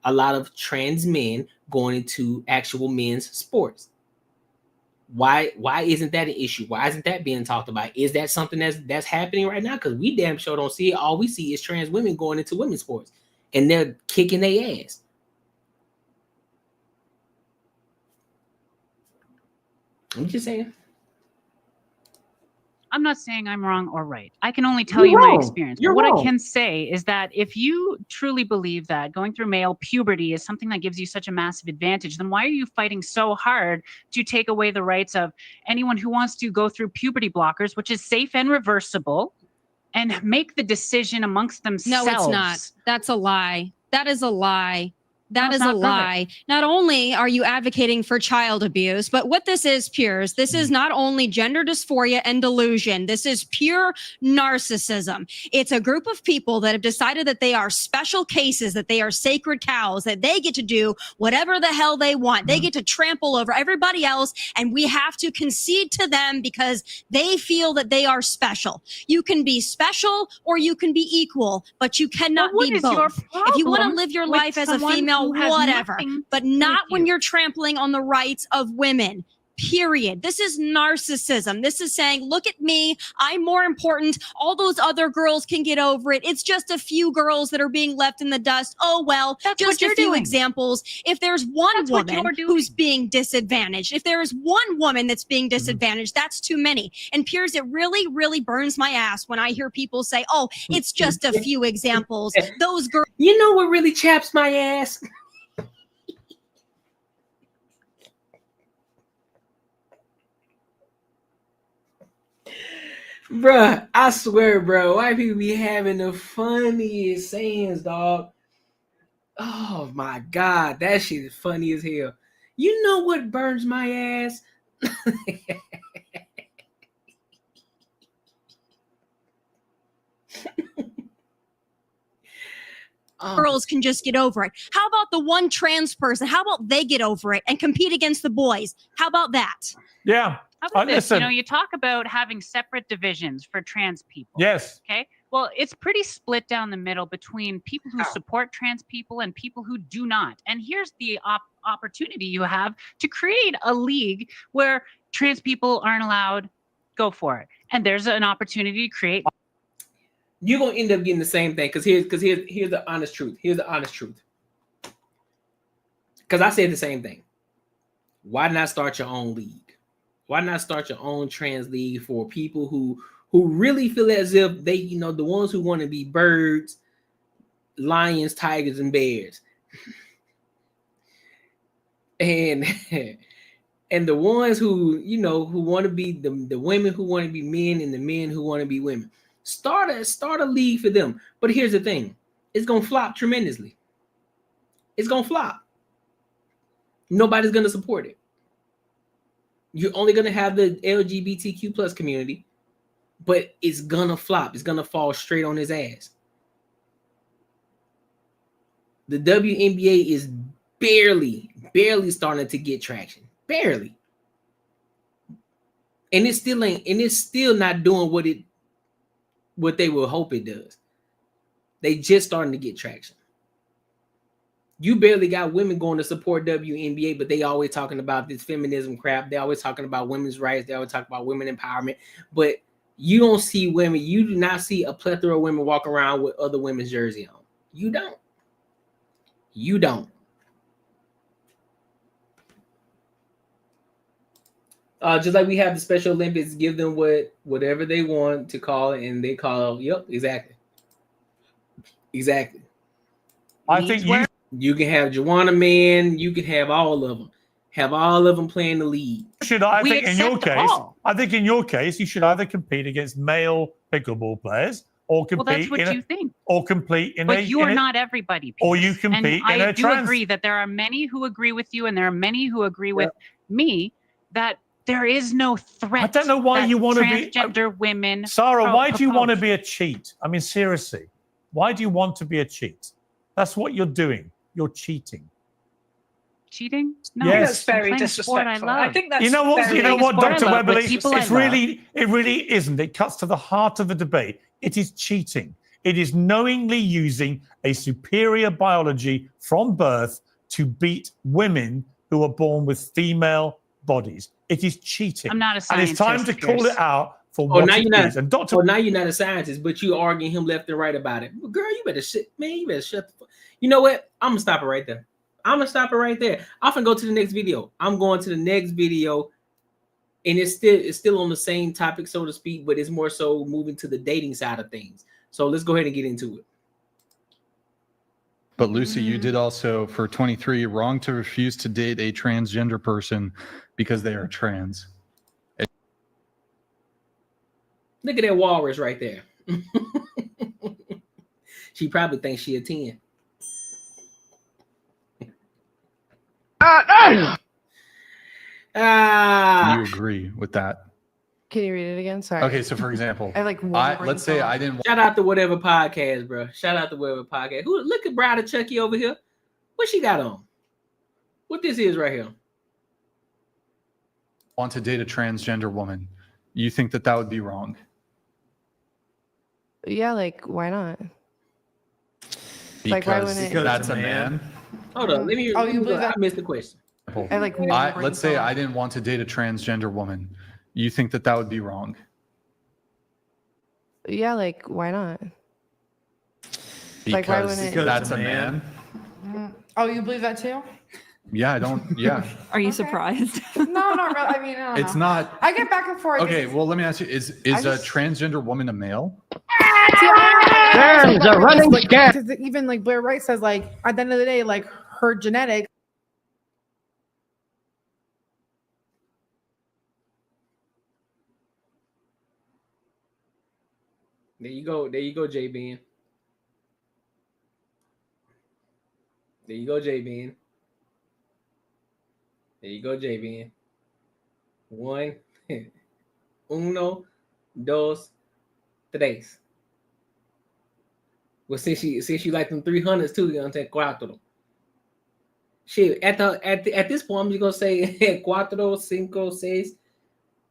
a lot of trans men going into actual men's sports? Why isn't that an issue? Why isn't that being talked about? Is that something that's happening right now? Because we damn sure don't see it. All we see is trans women going into women's sports and they're kicking their ass. I'm just saying. I'm not saying I'm wrong or right. I can only tell you my experience. But what I can say is that if you truly believe that going through male puberty is something that gives you such a massive advantage, then why are you fighting so hard to take away the rights of anyone who wants to go through puberty blockers, which is safe and reversible, and make the decision amongst themselves? No, it's not. That's a lie. That is a lie. That is a lie. Not only are you advocating for child abuse, but what this is, Piers, this is not only gender dysphoria and delusion. This is pure narcissism. It's a group of people that have decided that they are special cases, that they are sacred cows, that they get to do whatever the hell they want. They get to trample over everybody else, and we have to concede to them because they feel that they are special. You can be special or you can be equal, but you cannot be both. If you want to live your life as a female, whatever, but not when you're trampling on the rights of women. Period. This is narcissism. This is saying, look at me. I'm more important. All those other girls can get over it. It's just a few girls that are being left in the dust. Oh, well, just a few examples. If there's one woman who's being disadvantaged, if there is one woman that's being disadvantaged, that's too many. And Piers, it really, really burns my ass when I hear people say, oh, it's just a few examples. Those girls. You know what really chaps my ass? Bruh, I swear, bro, white people be having the funniest sayings, dog. Oh my God, that shit is funny as hell. You know what burns my ass? Girls can just get over it. How about the one trans person? How about they get over it and compete against the boys? How about that? Yeah. How about this? You know, you talk about having separate divisions for trans people. Yes. Okay. Well, it's pretty split down the middle between people who support trans people and people who do not. And here's the opportunity you have to create a league where trans people aren't allowed. Go for it. And there's an opportunity to create. You're gonna end up getting the same thing because here's the honest truth. Here's the honest truth. Because I said the same thing. Why not start your own league? Why not start your own trans league for people who really feel as if they, you know, the ones who want to be birds, lions, tigers, and bears, and the ones who, you know, who want to be the women who want to be men and the men who want to be women. Start a league for them. But here's the thing: it's gonna flop tremendously. It's gonna flop. Nobody's gonna support it. You're only gonna have the LGBTQ plus community, but it's gonna flop. It's gonna fall straight on his ass. The WNBA is barely starting to get traction. Barely. And it's still not doing what they will hope it does. They just starting to get traction. You barely got women going to support WNBA, but they always talking about this feminism crap. They always talking about women's rights. They always talk about women empowerment. But you don't see women. You do not see a plethora of women walk around with other women's jersey on. You don't. You don't. Just like we have the Special Olympics, give them whatever they want to call it, and they call it. Yep, exactly. Exactly. I think you can have Joanna Man. You can have all of them. have all of them playing the lead. I think in your case, you should either compete against male pickleball players or compete. Well, that's what you think. Or compete in but you are not everybody. Or you compete and in a I do agree that there are many who agree with you, and there are many who agree with me that there is no threat. I don't know why you want to be transgender women. Sarah, why do you want to be a cheat? I mean, seriously, why do you want to be a cheat? That's what you're doing. You're cheating. Cheating? No, yes. I think that's very disrespectful. I think that's you know what, Dr. Weberly? It really isn't. It cuts to the heart of the debate. It is cheating. It is knowingly using a superior biology from birth to beat women who are born with female bodies. It is cheating. I'm not a scientist. And it's time to call it out for what it is. And now you're not a scientist, but you arguing him left and right about it. Well, girl, you better shut the fuck. You know what? I'm gonna stop it right there. I'm finna go to the next video. I'm going to the next video, and it's still on the same topic, so to speak, but it's more so moving to the dating side of things. So let's go ahead and get into it. But Lucy, you did also, for 23, wrong to refuse to date a transgender person because they are trans. Look at that walrus right there. She probably thinks she a 10. Do you agree with that? Can you read it again? Sorry. Okay, so for example, let's say I didn't. Shout out to whatever podcast, bro. Shout out to whatever podcast. Look at Bride of Chucky over here. What she got on? What this is right here? Want to date a transgender woman? You think that would be wrong? Yeah, like why not? Because that's a man. Hold on, let me. Oh, you believe that? I missed the question. Let's say I didn't want to date a transgender woman. You think that would be wrong? Yeah, like why not? Because that's a man. Oh, you believe that too? Yeah, I don't. Yeah. Are you surprised? No, not really. I mean, I don't It's know. not. I get back and forth. Okay, well, let me ask you: Is a transgender woman a male? There's a running scare. Because even like Blair Wright says, like at the end of the day, like her genetics. There you go, J Ben. There you go, J Ben. There you go, J Ben. One, uno, dos, tres. Well, since she like them 300s too, you're gonna take cuatro. Shit, at this point, I'm just gonna say cuatro, cinco, seis,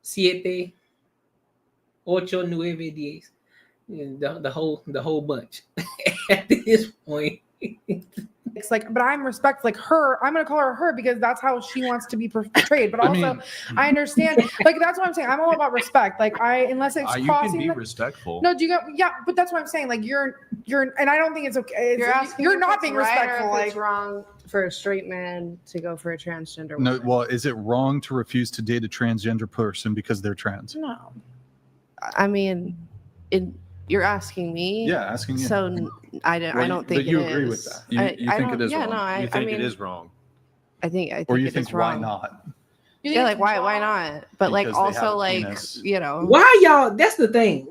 siete, ocho, nueve, diez. The whole bunch. At this point. It's like, but I'm respectful, like her. I'm gonna call her because that's how she wants to be portrayed. But also, I understand. Like that's what I'm saying. I'm all about respect. Like unless it's crossing. You can be respectful. No, do you get? Yeah, but that's what I'm saying. Like you're, and I don't think it's okay. You're not being respectful. Like it's wrong for a straight man to go for a transgender No, woman. well, is it wrong to refuse to date a transgender person because they're trans? No. I mean, you're asking me. Yeah, asking you. So I don't think. But you agree with that. You think it is wrong. No, you think it is wrong. I think or you it think is why wrong. not? Yeah, like why not? But like Because they have also a like penis. Why y'all? That's the thing.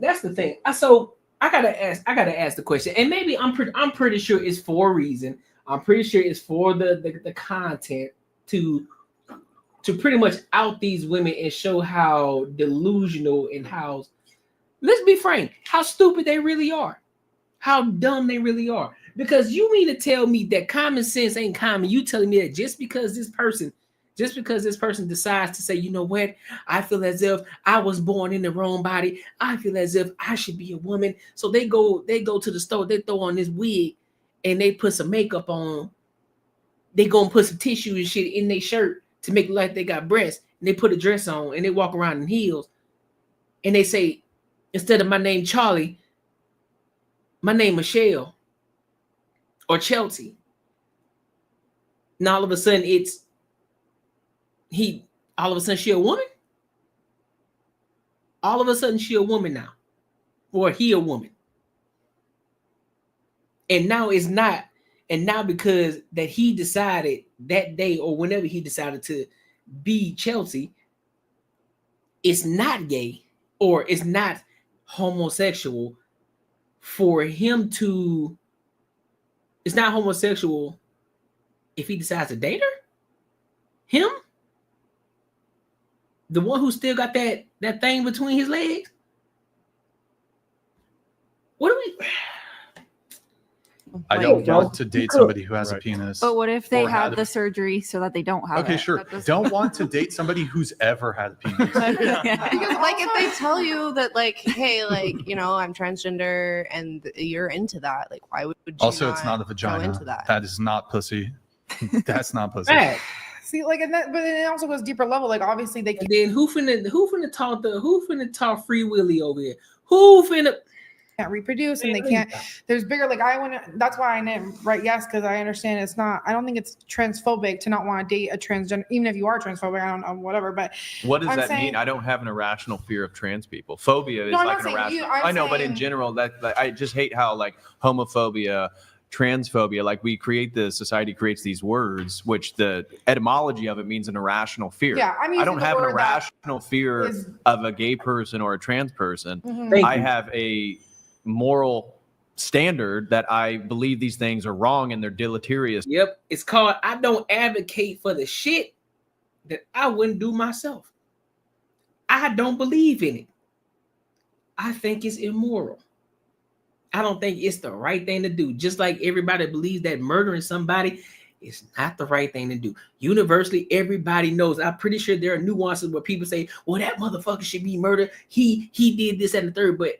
So I gotta ask the question, and maybe I'm pretty sure it's for a reason. I'm pretty sure it's for the content to pretty much out these women and show how delusional and how, let's be frank, how stupid they really are, how dumb they really are. Because you mean to tell me that common sense ain't common? You telling me that just because this person decides to say, you know what, I feel as if I was born in the wrong body. I feel as if I should be a woman. So they go to the store, they throw on this wig, and they put some makeup on. They go and put some tissue and shit in their shirt to make it like they got breasts. And they put a dress on and they walk around in heels. And they say, instead of my name Charlie, my name Michelle or Chelsea. Now all of a sudden all of a sudden she a woman? All of a sudden she a woman now. Or he a woman. And now it's not, and now because that he decided that day or whenever he decided to be Chelsea, it's not gay or it's not homosexual for him to. It's not homosexual if he decides to date her. Him, the one who still got that thing between his legs. What do we? I don't want to date somebody who has a penis. But what if they or have had the a- surgery so that they don't have it? Okay, sure. Don't want to date somebody who's ever had a penis. Because like if they tell you that like, hey, like, you know, I'm transgender and you're into that, like why would you Also, it's not a go vagina. into that? That is not pussy. That's not pussy. Right. See, like, and that, but then it also goes deeper level. Like, obviously, they can't. Then who finna talk Free Willy over here? Who finna reproduce and they can't. There's bigger. Like, that's why I didn't write yes, because I understand it's not. I don't think it's transphobic to not want to date a transgender, even if you are transphobic. I don't know, whatever. But what does I'm that saying- mean? I don't have an irrational fear of trans people. Phobia is No, I'm like not an saying irrational. you, I'm I know, but in saying- general, that I just hate how like homophobia, transphobia, like society creates these words, which the etymology of it means an irrational fear. Yeah, I'm I using don't the have an word that irrational fear is- of a gay person or a trans person. Mhm. Thank I you. have a moral standard that I believe these things are wrong and they're deleterious. Yep, it's called I don't advocate for the shit that I wouldn't do myself. I don't believe in it. I think it's immoral. I don't think it's the right thing to do. Just like everybody believes that murdering somebody is not the right thing to do. Universally, everybody knows. I'm pretty sure there are nuances where people say, well, that motherfucker should be murdered. He did this and the third. But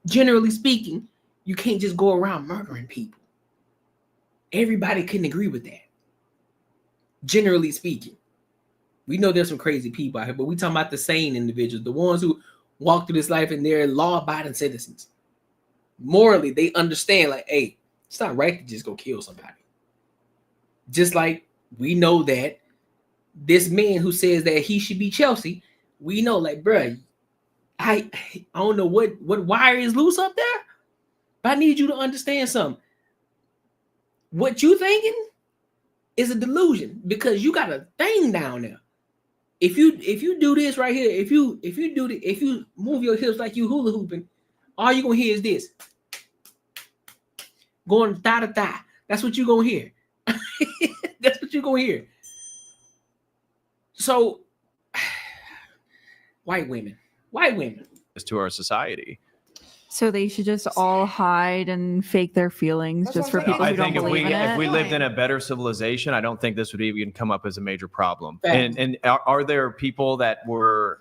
generally speaking, you can't just go around murdering people. Everybody couldn't agree with that. Generally speaking. We know there's some crazy people out here, but we talking about the sane individuals, the ones who walk through this life and they're law-abiding citizens. Morally, they understand, like, hey, it's not right to just go kill somebody. Just like we know that this man who says that he should be Chelsea, we know, like, bruh, I don't know what wire is loose up there, but I need you to understand something. What you thinking is a delusion because you got a thing down there. If you do this right here, if you move your hips like you hula hooping, all you're gonna hear is this. Going thigh to thigh. That's what you're gonna hear. That's what you're gonna hear. So white women. To our society. So they should just all hide and fake their feelings just for people who I don't think if believe in it. if we lived in a better civilization, I don't think this would even come up as a major problem. Fact. And are there people that were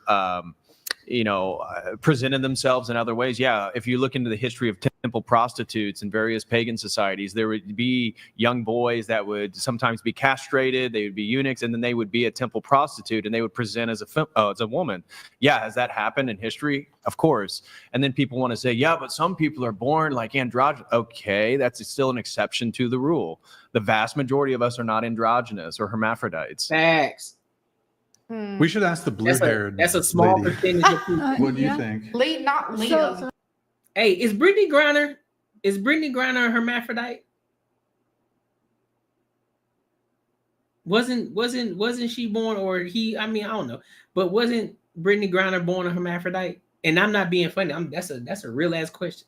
presented themselves in other ways? Yeah. If you look into the history of temple prostitutes in various pagan societies, there would be young boys that would sometimes be castrated. They would be eunuchs, and then they would be a temple prostitute, and they would present as a woman. Yeah, has that happened in history? Of course. And then people want to say, yeah, but some people are born like androgynous. Okay, that's still an exception to the rule. The vast majority of us are not androgynous or hermaphrodites. Facts. We should ask the blue-haired. That's a small lady. percentage of people. What do you think? Not late. Hey, is Brittany Griner a hermaphrodite? Wasn't she born, or he? I mean, I don't know, but wasn't Brittany Griner born a hermaphrodite? And I'm not being funny. That's a real ass question.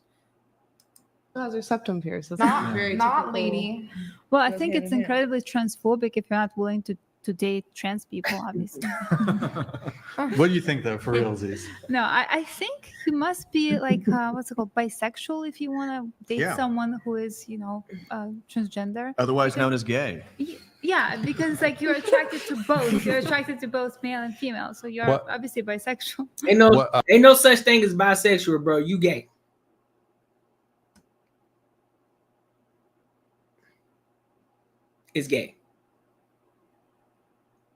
Has her septum pierced. That's Not very not typical. lady. Well, I think it's incredibly transphobic if you're not willing to date trans people, obviously. What do you think, though, for realsies? No, I think you must be like, what's it called, bisexual if you want to date Yeah. someone who is, transgender. Otherwise known as gay. Yeah, because like you're attracted to both. You're attracted to both male and female. So you're What? obviously bisexual. Ain't no such thing as bisexual, bro. You gay. It's gay.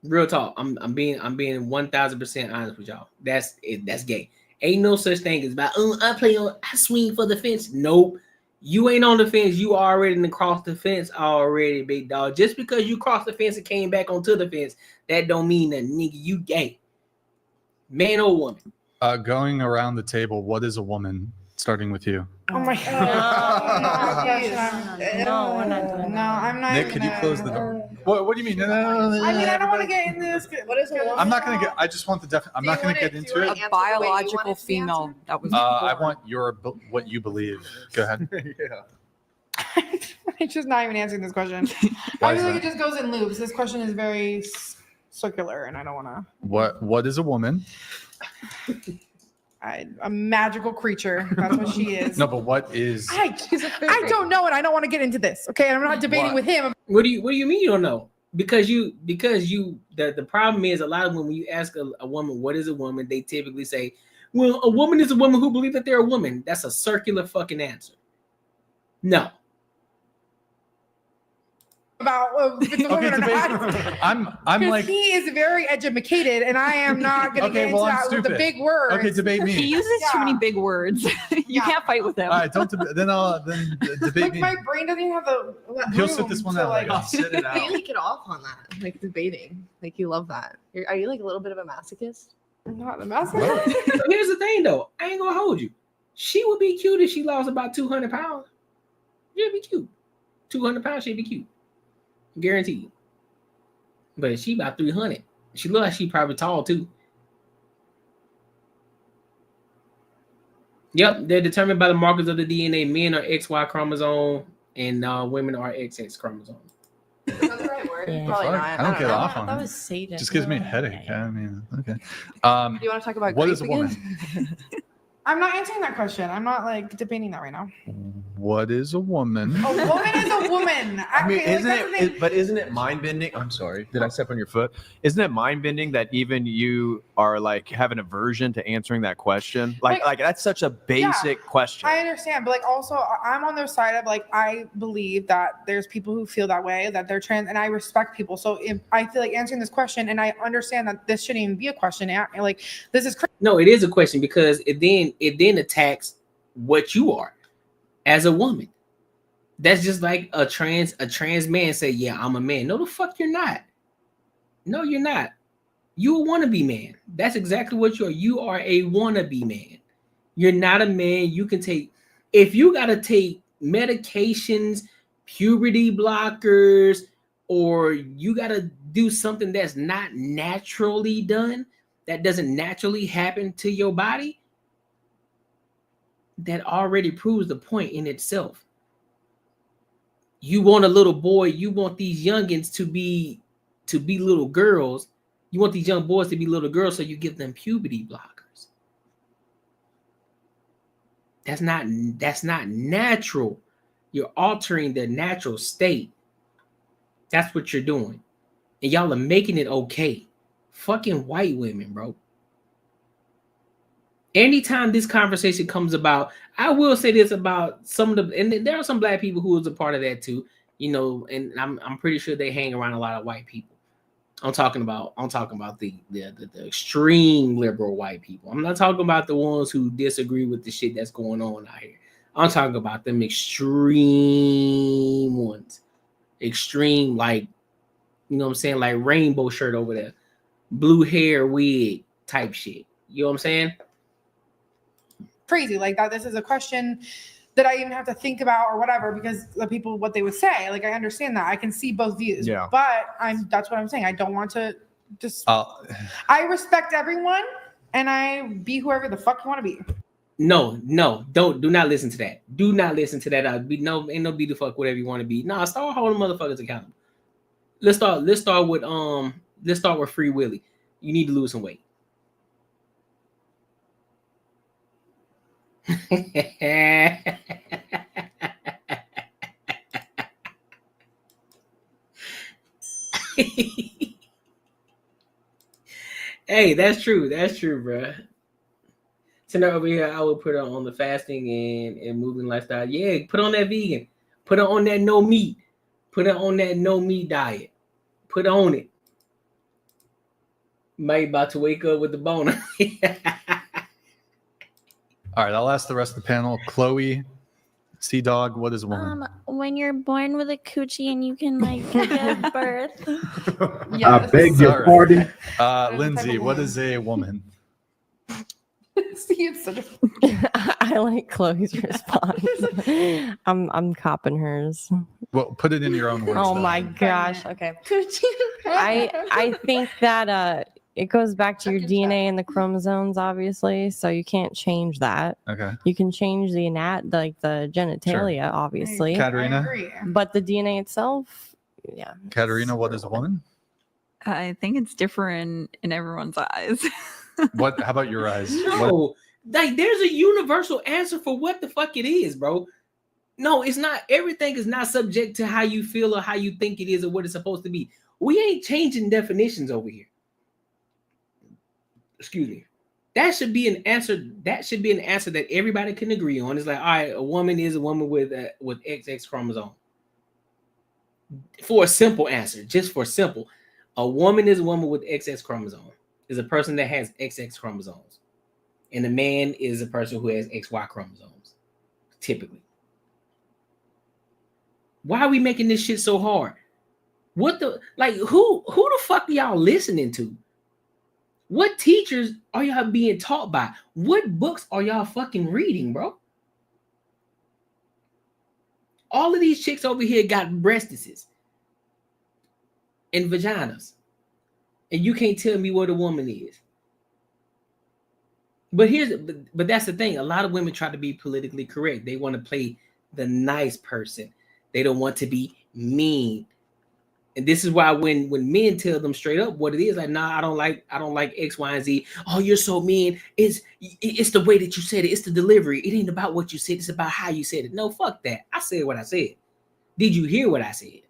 Real talk. I'm being 1000% honest with y'all. That's it. That's gay. Ain't no such thing as about. I swing for the fence. Nope. You ain't on the fence. You already across the fence already, big dog. Just because you crossed the fence and came back onto the fence, that don't mean that nigga you gay. Man or woman. Going around the table, what is a woman? Starting with you. Oh my god. No, we're not doing that. Nick, could you close the door? What do you mean? No. I mean, I don't want to get into this. What is it? I'm not going to get. I just want the I'm not going to get into it. A biological female. That was. I want what you believe. Go ahead. I'm just not even answering this question. I feel like it just goes in loops. This question is very circular, and I don't want to. What is a woman? A magical creature. That's what she is. No, but what is? I don't know, and I don't want to get into this. Okay, and I'm not debating with him. What do you mean you don't know? Because the problem is a lot of when you ask a woman what is a woman, they typically say, well, a woman is a woman who believes that they're a woman. That's a circular fucking answer. No. About if it's a woman or not. I'm like, he is very educated, and I am not going to get into that with the big words. Okay, debate me. He uses too many big words. You can't fight with him. All right, don't then debate me. My brain doesn't even have the. He'll sit this one out. I'll sit it out. You like get off on that, like debating. Like you love that. Are you like a little bit of a masochist? I'm not a masochist. Here's the thing, though. I ain't gonna hold you. She would be cute if she lost about 200 pounds. She'd be cute. 200 pounds, she'd be cute. Guaranteed. But she about 300. She look like she probably tall too. Yep, they're determined by the markers of the DNA. Men are XY chromosome and women are XX chromosome. Is that the right word? Yeah. Probably not. I don't get off on that it. was Satan. Just gives me a headache. I mean, okay. Do you want to talk about what grape is a again? woman? I'm not answering that question. I'm not like debating that right now. What is a woman? A woman is a woman. I mean, isn't it mind bending? I'm sorry. Did I step on your foot? Isn't it mind bending that even you are like have an aversion to answering that question? Like that's such a basic question. I understand, but like also I'm on their side of like I believe that there's people who feel that way, that they're trans, and I respect people. So if I feel like answering this question, and I understand that this shouldn't even be a question. Like this is crazy. No, it is a question because it then attacks what you are as a woman. That's just like a trans man say, yeah, I'm a man. No, the fuck you're not. No, you're not. You a wannabe man. That's exactly what you are. You are a wannabe man. You're not a man. You can take, if you got to take medications, puberty blockers, or you got to do something that's not naturally done, that doesn't naturally happen to your body, that already proves the point in itself. You want a little boy, you want these youngins to be little girls. You want these young boys to be little girls, so you give them puberty blockers. That's not natural. You're altering their natural state. That's what you're doing. And y'all are making it okay. Fucking white women, bro. Anytime this conversation comes about, I will say this about some of the, and there are some black people who is a part of that too, you know, and I'm pretty sure they hang around a lot of white people. I'm talking about the extreme liberal white people. I'm not talking about the ones who disagree with the shit that's going on out here. I'm talking about them extreme ones. Extreme, like, you know what I'm saying? Like rainbow shirt over there. Blue hair, wig type shit. You know what I'm saying? Crazy like that. This is a question that I even have to think about or whatever, because the people, what they would say, like, I understand that. I can see both views, but that's what I'm saying. I don't want to just, I respect everyone and I be whoever the fuck you want to be. No, do not listen to that. Do not listen to that. Ain't no be the fuck whatever you want to be. Nah, start holding motherfuckers accountable. Let's start with Free Willy. You need to lose some weight. Hey, that's true, bro. Tonight over here, I would put her on the fasting and moving lifestyle. Yeah, put on that vegan. Put her on that no meat. Put her on that no meat diet. Put on it. Might about to wake up with the boner. All right, I'll ask the rest of the panel. Chloe, Sea Dog, what is a woman? When you're born with a coochie and you can like give birth. I beg your pardon. Lindsay, what is a woman? See, it's such a I like Chloe's response. I'm copping hers. Well, put it in your own words. Oh though. my gosh. Okay. I think that it goes back to your DNA and the chromosomes, obviously. So you can't change that. Okay. You can change the the genitalia, obviously. Katerina? But the DNA itself, yeah. Katerina, what is a woman? I think it's different in everyone's eyes. What? How about your eyes? No, like there's a universal answer for what the fuck it is, bro. No, it's not. Everything is not subject to how you feel or how you think it is or what it's supposed to be. We ain't changing definitions over here. Excuse me. That should be an answer. That should be an answer that everybody can agree on. It's like, all right, a woman is a woman with XX chromosome. For a simple answer, just for simple, a woman is a woman with XX chromosome. Is a person that has XX chromosomes, and a man is a person who has XY chromosomes, typically. Why are we making this shit so hard? What the who the fuck are y'all listening to? What teachers are y'all being taught by? What books are y'all fucking reading, bro? All of these chicks over here got breastises and vaginas. And you can't tell me what a woman is. But that's the thing. A lot of women try to be politically correct. They want to play the nice person. They don't want to be mean. And this is why when men tell them straight up what it is, like, nah, I don't like X, Y, and Z. Oh, you're so mean. It's the way that you said it. It's the delivery. It ain't about what you said. It's about how you said it. No, fuck that. I said what I said. Did you hear what I said?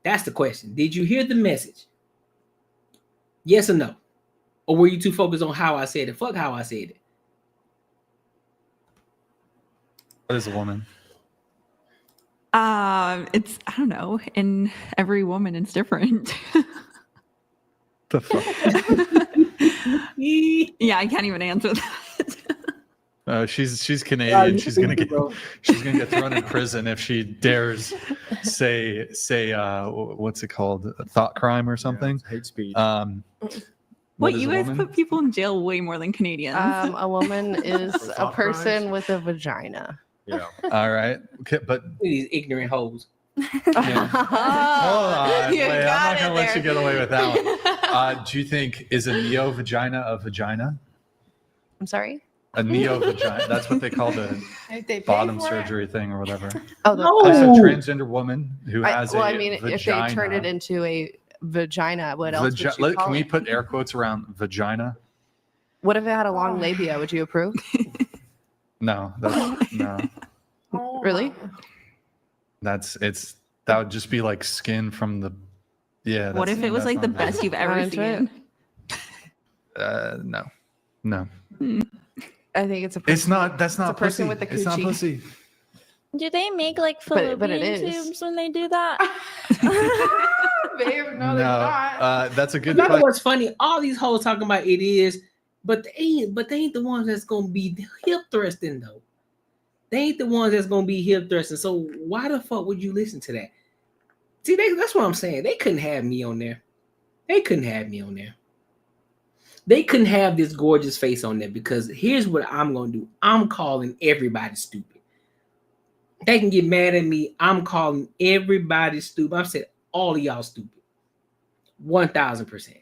That's the question. Did you hear the message? Yes or no? Or were you too focused on how I said it? Fuck how I said it. What is a woman? It's, I don't know. In every woman, it's different. The fuck? Yeah, I can't even answer that. She's Canadian. She's gonna get thrown in prison if she dares say what's it called, a thought crime or something. Yeah, hate speech. What, you guys put people in jail way more than Canadians. A woman is a person with a vagina. Yeah. All right. Okay, but these ignorant hoes. Yeah. Hold on. Wait, I'm not gonna let you get away with that one. Do you think is a neo vagina a vagina? I'm sorry? A neo vagina. That's what they call the If they pay bottom for it. surgery thing or whatever. Oh, That's a transgender woman who has a if vagina. they turn it into a vagina, what else would you call Can we it? put air quotes around vagina? What if it had a long labia? Would you approve? No. No. Really? That would just be like skin from the. Yeah. What if it was like the not nice. best you've ever seen? No. No. I think it's a person. It's not. That's not It's a person pussy. with a It's not coochie. pussy. Do they make like But it fallopian is. tubes when they do that? Babe, no, they're not. That's a good You know question. what's funny? All these hoes talking about it is, but they ain't the ones that's gonna be hip thrusting though. They ain't the ones that's gonna be hip thrusting. So why the fuck would you listen to that? See, that's what I'm saying. They couldn't have me on there. They couldn't have me on there. They couldn't have this gorgeous face on there because here's what I'm gonna do. I'm calling everybody stupid. They can get mad at me. I'm calling everybody stupid. I've said all of y'all stupid. 1000%.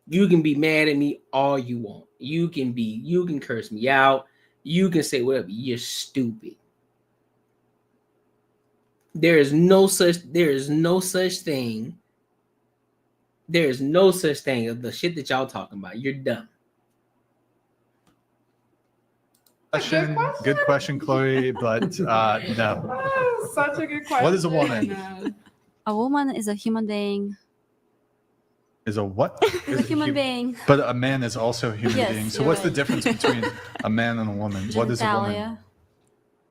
You can be mad at me all you want. You can curse me out. You can say whatever. You're stupid. There is no such thing. There is no such thing of the shit that y'all talking about. You're dumb. Good question, Chloe, but no. Oh, such a good question. What is a woman? A woman is a human being. Is a what? A human being. But a man is also a human Yes, being. So you're what's the right. difference between a man and a woman? What is a woman? Genitalia,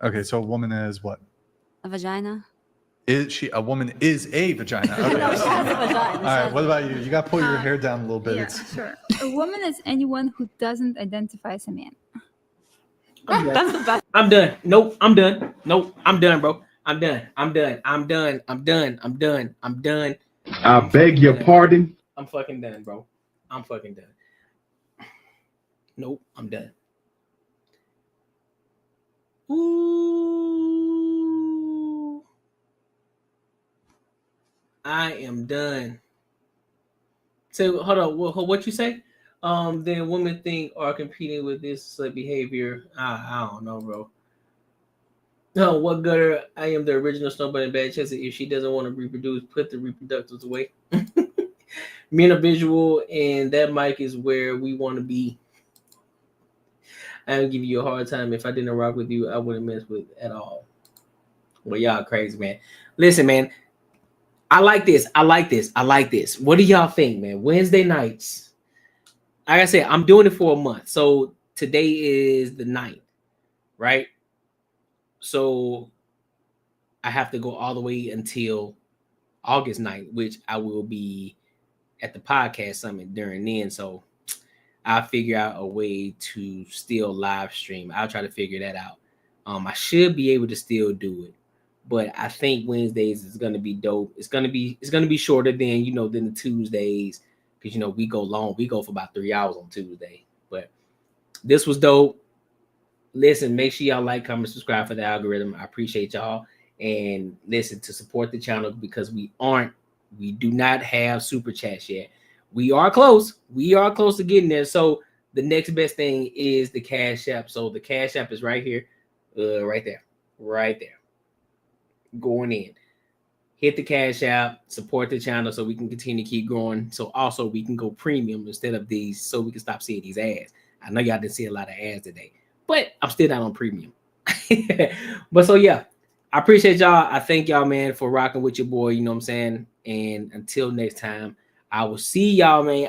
Okay, so a woman is what? a vagina. Is she a woman is a vagina? Okay. No, she has a vagina. All right, what about you? You got to pull your hair down a little bit. Yeah, It's sure. A woman is anyone who doesn't identify as a man. That's the best. I'm done. Nope, I'm done. Nope, I'm done, bro. I'm done. I'm done. I'm done. I'm done. I'm done. I'm done. I beg your pardon. I'm fucking done, bro. I'm fucking done. Nope, I'm done. Ooh. I am done. So hold on, what you say? Then women think are competing with this behavior. I don't know, bro. No, what gutter? I am the original Snowball in Bad Chelsea. If she doesn't want to reproduce, put the reproductives away. Men are visual, and that mic is where we want to be. I would give you a hard time. If I didn't rock with you, I wouldn't mess with at all. Well, y'all crazy, man. Listen, man. I like this. I like this. I like this. What do y'all think, man? Wednesday nights. Like I said, I'm doing it for a month. So today is the 9th, right? So I have to go all the way until August 9th, which I will be at the podcast summit during then. So I'll figure out a way to still live stream. I'll try to figure that out. I should be able to still do it, but I think Wednesdays is gonna be dope. It's gonna be shorter than than the Tuesdays, because we go long. We go for about 3 hours on Tuesday. But this was dope. Listen, make sure y'all like, comment, subscribe for the algorithm. I appreciate y'all. And listen, to support the channel, because we do not have super chats yet. We are close. We are close to getting there. So the next best thing is the Cash App. So the Cash App is right here, right there. Going in. Hit the Cash App, support the channel so we can continue to keep growing. So also we can go premium instead of these, so we can stop seeing these ads. I know y'all didn't see a lot of ads today, but I'm still not on premium. But so yeah, I appreciate y'all. I thank y'all, man, for rocking with your boy. You know what I'm saying? And until next time, I will see y'all, man.